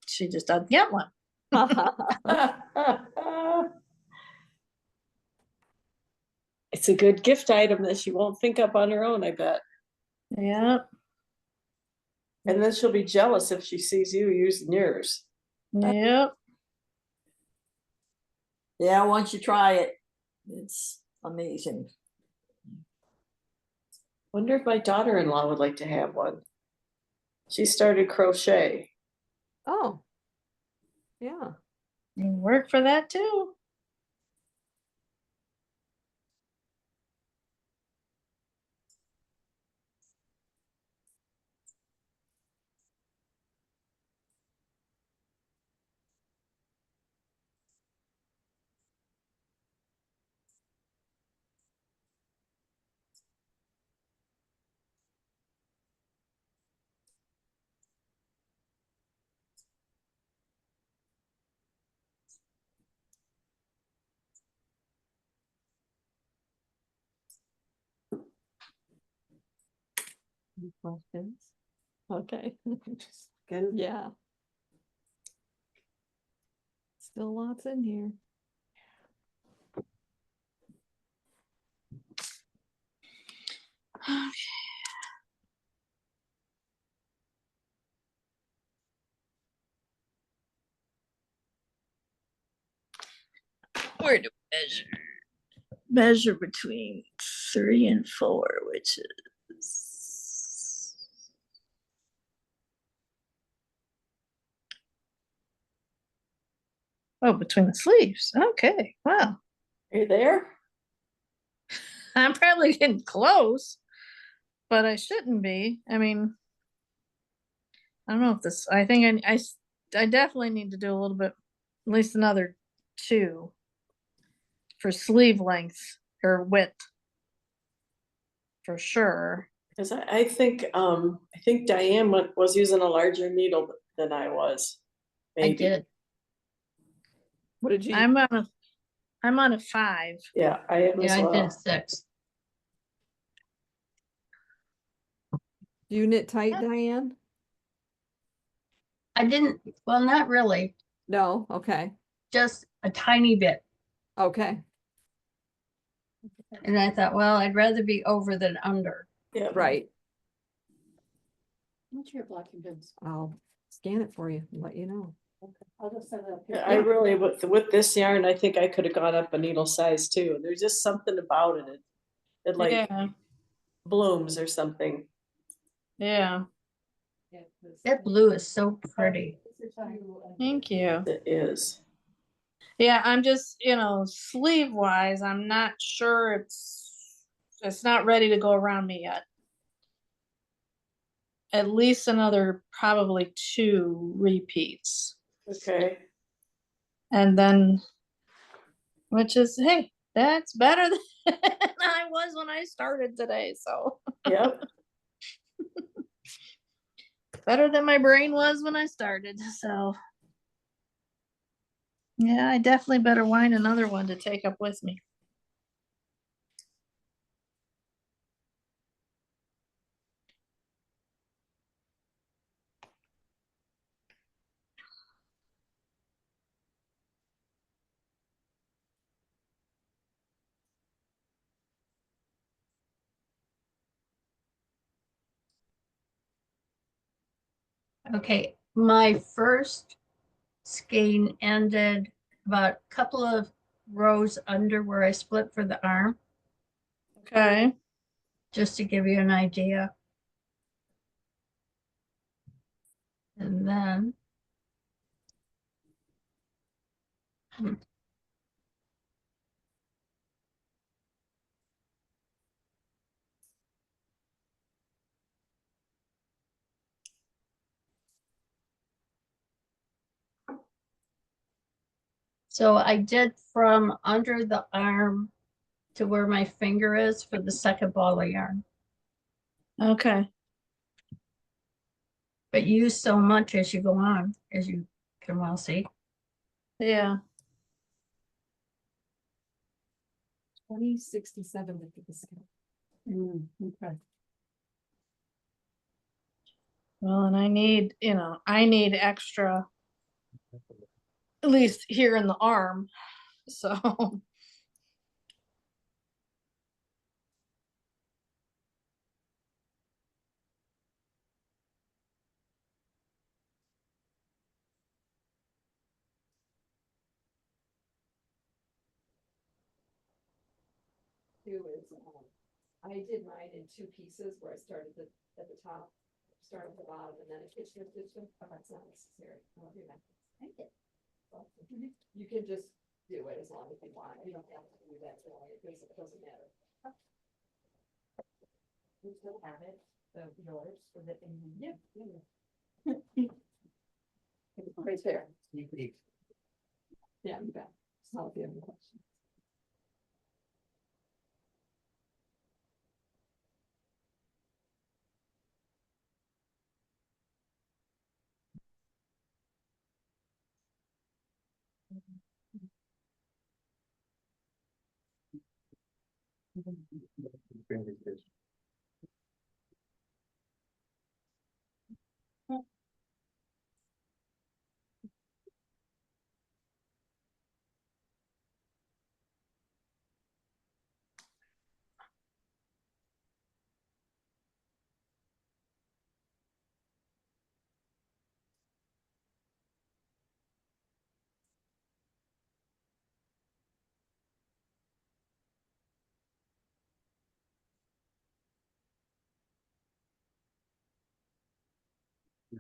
she just doesn't get one. It's a good gift item that she won't think up on her own, I bet. Yeah. And then she'll be jealous if she sees you using yours. Yep. Yeah, once you try it, it's amazing. Wonder if my daughter-in-law would like to have one. She started crochet. Oh. Yeah. You work for that too. Any questions? Okay. Good. Yeah. Still lots in here. Where do we measure between 3 and 4, which is between the sleeves. Okay, wow. Are you there? I'm probably getting close, but I shouldn't be. I mean, I don't know if this. I think I definitely need to do a little bit, at least another 2 for sleeve length or width for sure. Because I think Diane was using a larger needle than I was. Maybe. I did. What did you? I'm on a 5. Yeah, I am as Yeah, I well. did 6. Do you knit tight, Diane? I didn't, well, not really, No. Okay. just a tiny bit. Okay. And I thought, well, I'd rather be over than under. Yeah. Right. What's your blocking bins? I'll scan it for you and let you know. Okay, I'll just set it up Yeah, here. I really with this yarn, I think I could have gone up a needle size too. There's just something about it. It like Yeah, blooms or something. yeah. That blue is so pretty. Thank you. It is. Yeah, I'm just, sleeve wise, I'm not sure it's not ready to go around me yet. At least another probably 2 repeats. Okay. And then, which is, hey, that's better than I was when I started today. So Yep. better than my brain was when I started. So yeah, I definitely better find another one to take up with me. Okay, my first skein ended about a couple of rows under where I split for the arm, Okay. just to give you an idea. And then so I did from under the arm to where my finger is for the second ball of yarn. Okay. But use so much as you go on, as you can well see. Yeah. 2067 to the scale. Okay. Well, and I need, I need extra, at least here in the arm. So Two is, I did mine in two pieces where I started at the top, start at the bottom, and then a kitchen addition, but that's not necessary. I'll do that. Thank you. So, you can just do it as long as you want. You don't have to do that, because it doesn't matter. You still have it, yours, for the, yeah. Right there. Yeah, you bet. So if you have any questions.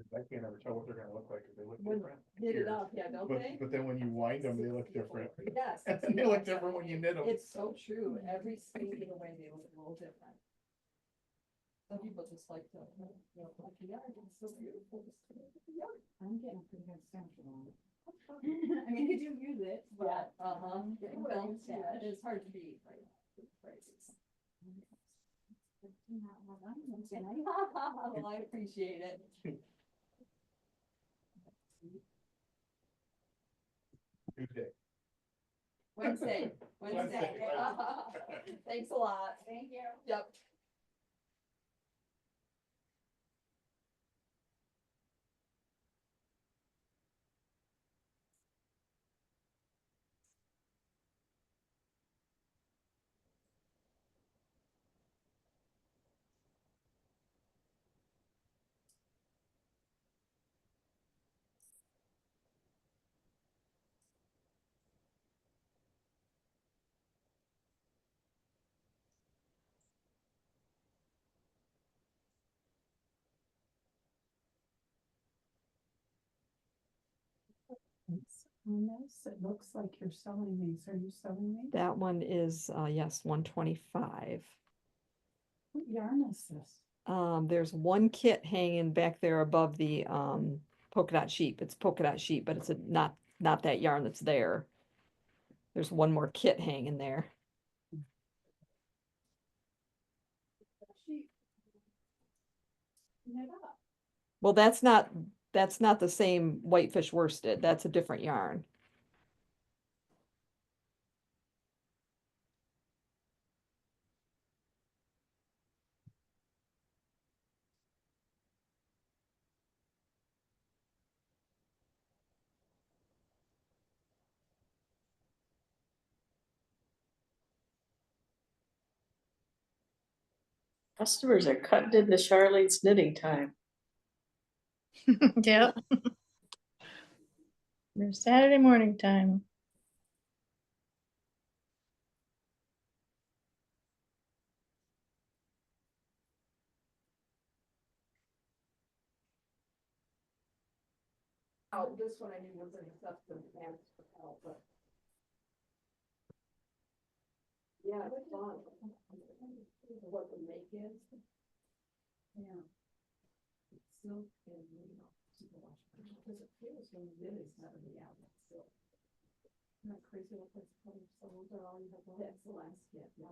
I can't ever tell what they're gonna look like, because they look When different. knit it here. up, yeah, don't they? But then when you wind them, they look different. Yes. And they look different when you knit them. It's so true. Every state of the way they look a little different. Some people just like to, like the yard, it's so beautiful. I'm getting a pretty good sample on it. I mean, I do use it, Yeah, but. well, yeah, it's hard to beat, right? Prices. Well, I appreciate it. Tuesday. Wednesday. Thanks a lot. Thank you. Yep. On this, it looks like you're selling these. Are you selling these? That one is, yes, 125. What yarn is this? There's one kit hanging back there above the, polka dot sheep. It's polka dot sheep, but it's not that yarn that's there. There's one more kit hanging there. Sheep. Knit up. Well, that's not the same whitefish worsted. That's a different yarn. Customers are cutting into Charlene's knitting time. yep. There's Saturday morning time. Oh, this one I knew was an acceptance and for help, but. Yeah, it's fun. What the make is. Yeah. Silk and, superwash, because it feels really heavily out, silk. Isn't that crazy what this color, so those are all you have left? That's the last kit, yeah.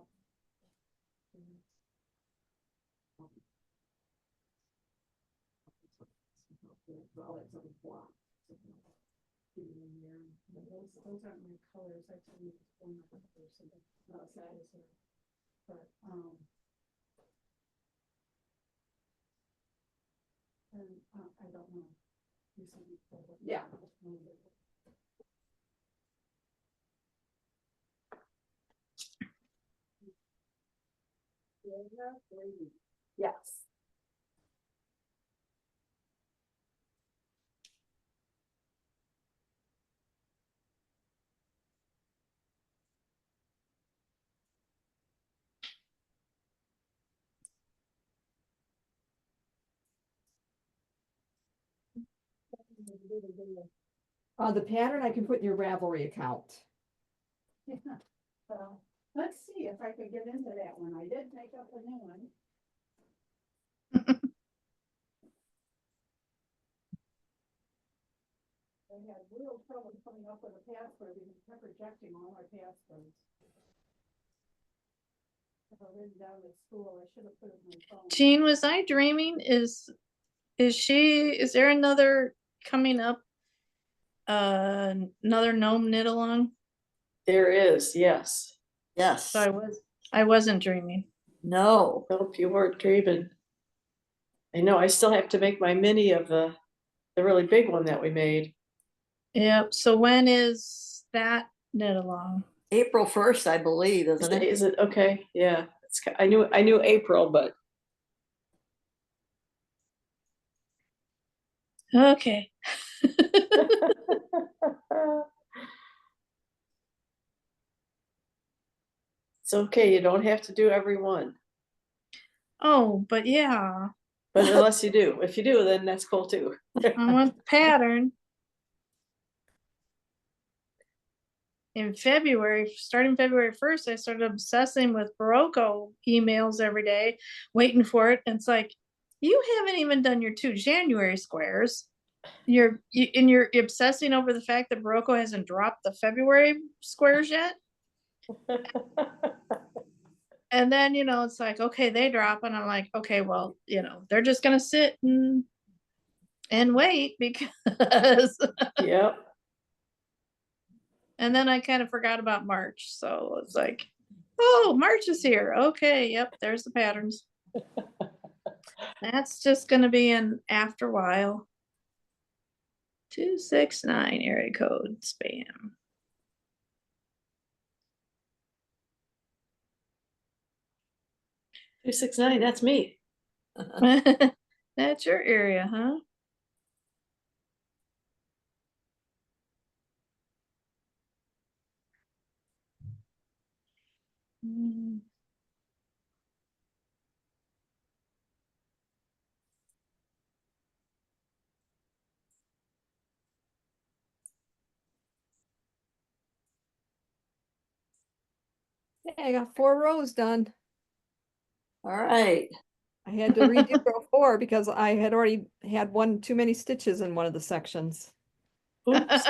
All that's on the block. Those aren't my colors. I tell you, it's one of the colors, so that's not size or, but, And, I don't know. You said you told her. Yeah. Yes. The pattern I can put in your Ravelry account. Yeah. Well, let's see if I could get into that one. I did make up a new one. I had real trouble coming up with a password because it kept rejecting all my passwords. If I written down at school, I should have put it in my phone. Jean, was I dreaming? Is there another coming up? Another gnome knit along? There is, yes. Yes. So I wasn't dreaming. No. Nope, you weren't dreaming. I know, I still have to make my mini of the really big one that we made. Yep. So when is that knit along? April 1st, I believe, isn't it? Is it okay? Yeah. I knew April, but Okay. it's okay. You don't have to do every one. Oh, but yeah, But unless you do. If you do, then that's cool too. I want the pattern. In February, starting February 1st, I started obsessing with Barocco emails every day, waiting for it. And it's like, you haven't even done your 2 January squares. You're obsessing over the fact that Barocco hasn't dropped the February squares yet. And then, it's like, okay, they drop, and I'm like, okay, well, they're just gonna sit and wait because Yep. and then I kind of forgot about March. So it's like, oh, March is here. Okay, yep, there's the patterns. That's just gonna be an after while. 269 area code spam. $269, that's me. That's your area, huh? Mm. Yeah, I got 4 rows done. All right. I had to redo row 4 because I had already had one too many stitches in one of the sections. Oops.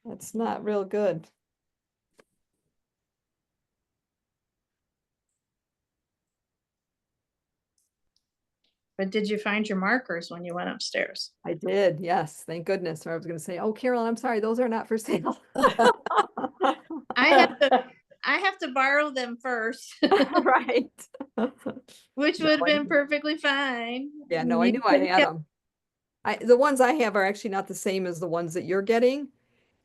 That's not real good. But did you find your markers when you went upstairs? I did, yes, thank goodness. Or I was going to say, oh, Carolyn, I'm sorry, those are not for sale. I have to borrow them first, Right. which No, would have I been knew. perfectly fine. Yeah, no, I You knew I could've had kept- them. The ones I have are actually not the same as the ones that you're getting.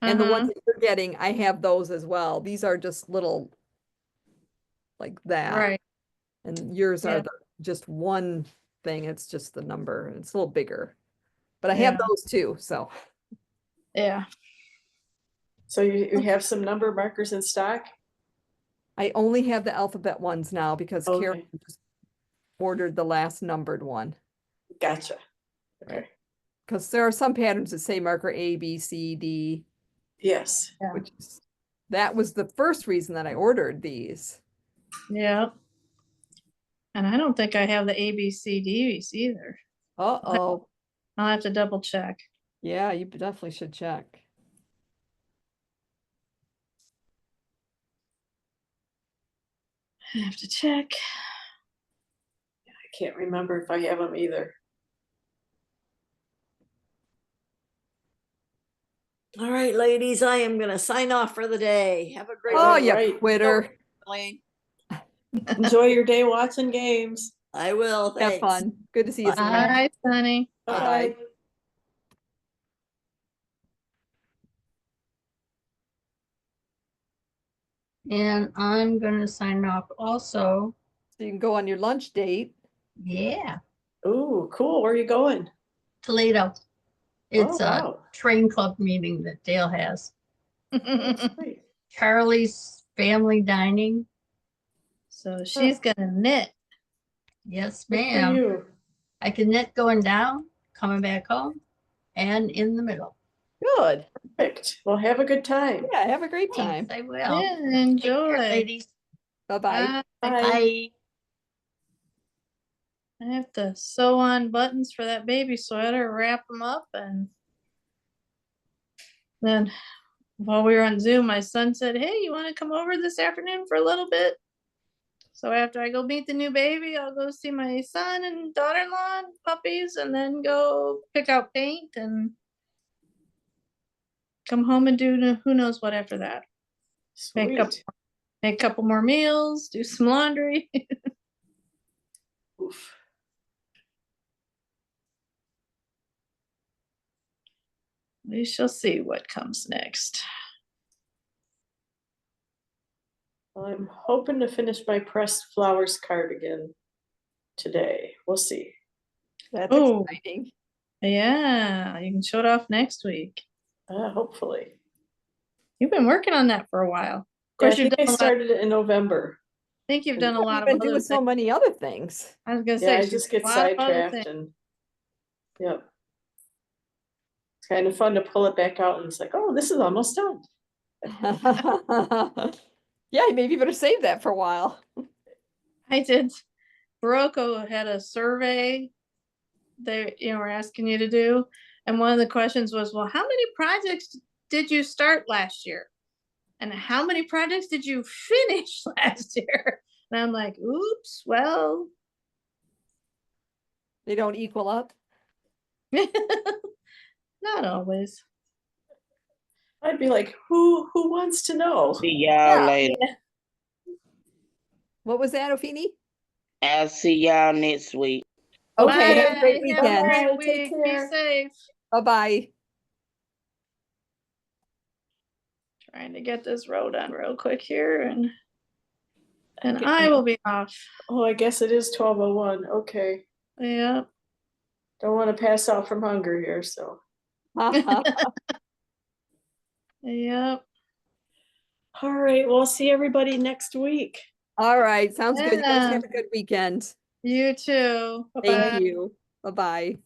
And the ones Uh-huh. that you're getting, I have those as well. These are just little like that. Right. And yours Yeah. are just one thing. It's just the number and it's a little bigger. But I Yeah. have those too, so. Yeah. So you have some number markers in stock? I only have the alphabet ones now because Okay. Carolyn just ordered the last numbered one. Gotcha. Okay. Because there are some patterns that say marker A, B, C, D, Yes. Yeah. which is, that was the first reason that I ordered these. Yeah. And I don't think I have the ABCDs either. Uh-oh. I'll have to double check. Yeah, you definitely should check. I have to check. I can't remember if I have them either. All right, ladies, I am going to sign off for the day. Have a great Oh, week. you right. quitter. Elaine. Enjoy your day watching games. I will, Have thanks. fun. Good to see you, Bye. Sunny. Bye, Sunny. Bye. And I'm gonna sign off also. So you can go on your lunch date. Yeah, Ooh, cool. Where are you going? Toledo. It's Oh, a wow. train club meeting that Dale has. That's great. Charlie's family dining. So she's gonna knit. Yes, Good for ma'am. you. I can knit going down, coming back home, and in the middle. Good. Perfect. Well, have a good time. Yeah, have a great Thanks, time. I will. Yeah, Take care, enjoy. ladies. Bye-bye. Bye. Bye. I have to sew on buttons for that baby sweater, wrap them up, and then while we were on Zoom, my son said, "Hey, you want to come over this afternoon for a little bit?" So after I go meet the new baby, I'll go see my son and daughter-in-law and puppies, and then go pick out paint and come home and do who knows what after that. Make Sweet. a couple more meals, do some laundry. Oof. We shall see what comes next. I'm hoping to finish my pressed flowers cardigan today. We'll see. That's Oh. exciting. Yeah, you can show it off next week. Hopefully. You've been working on that for a while. Of Yeah, I course, you've think I done a lot. started it in November. I think you've done a lot You've of been doing other so things. many other things. I was gonna Yeah, say, I she's just done get a lot of other sidetracked things. and yep. It's kind of fun to pull it back out and it's like, oh, this is almost done. Yeah, maybe you better save that for a while. I did. Barocco had a survey they were asking you to do, and one of the questions was, well, how many projects did you start last year? And how many projects did you finish last year? And I'm like, oops, well. They don't equal up. Not always. I'd be like, who wants to know? See y'all Yeah. later. What was that, Ofini? I'll see y'all next week. Okay, have a Bye. great Have a weekend. great Bye, take week. Be care. safe. Bye-bye. Trying to get this row done real quick here, and Okay. I will be off. Oh, I guess it is 12:01. Okay. Yeah. Don't want to pass out from hunger here, so. Yep. All right, we'll see everybody next week. All right, sounds good. You guys Yeah. have a good weekend. You too. Thank Bye. you. Bye-bye.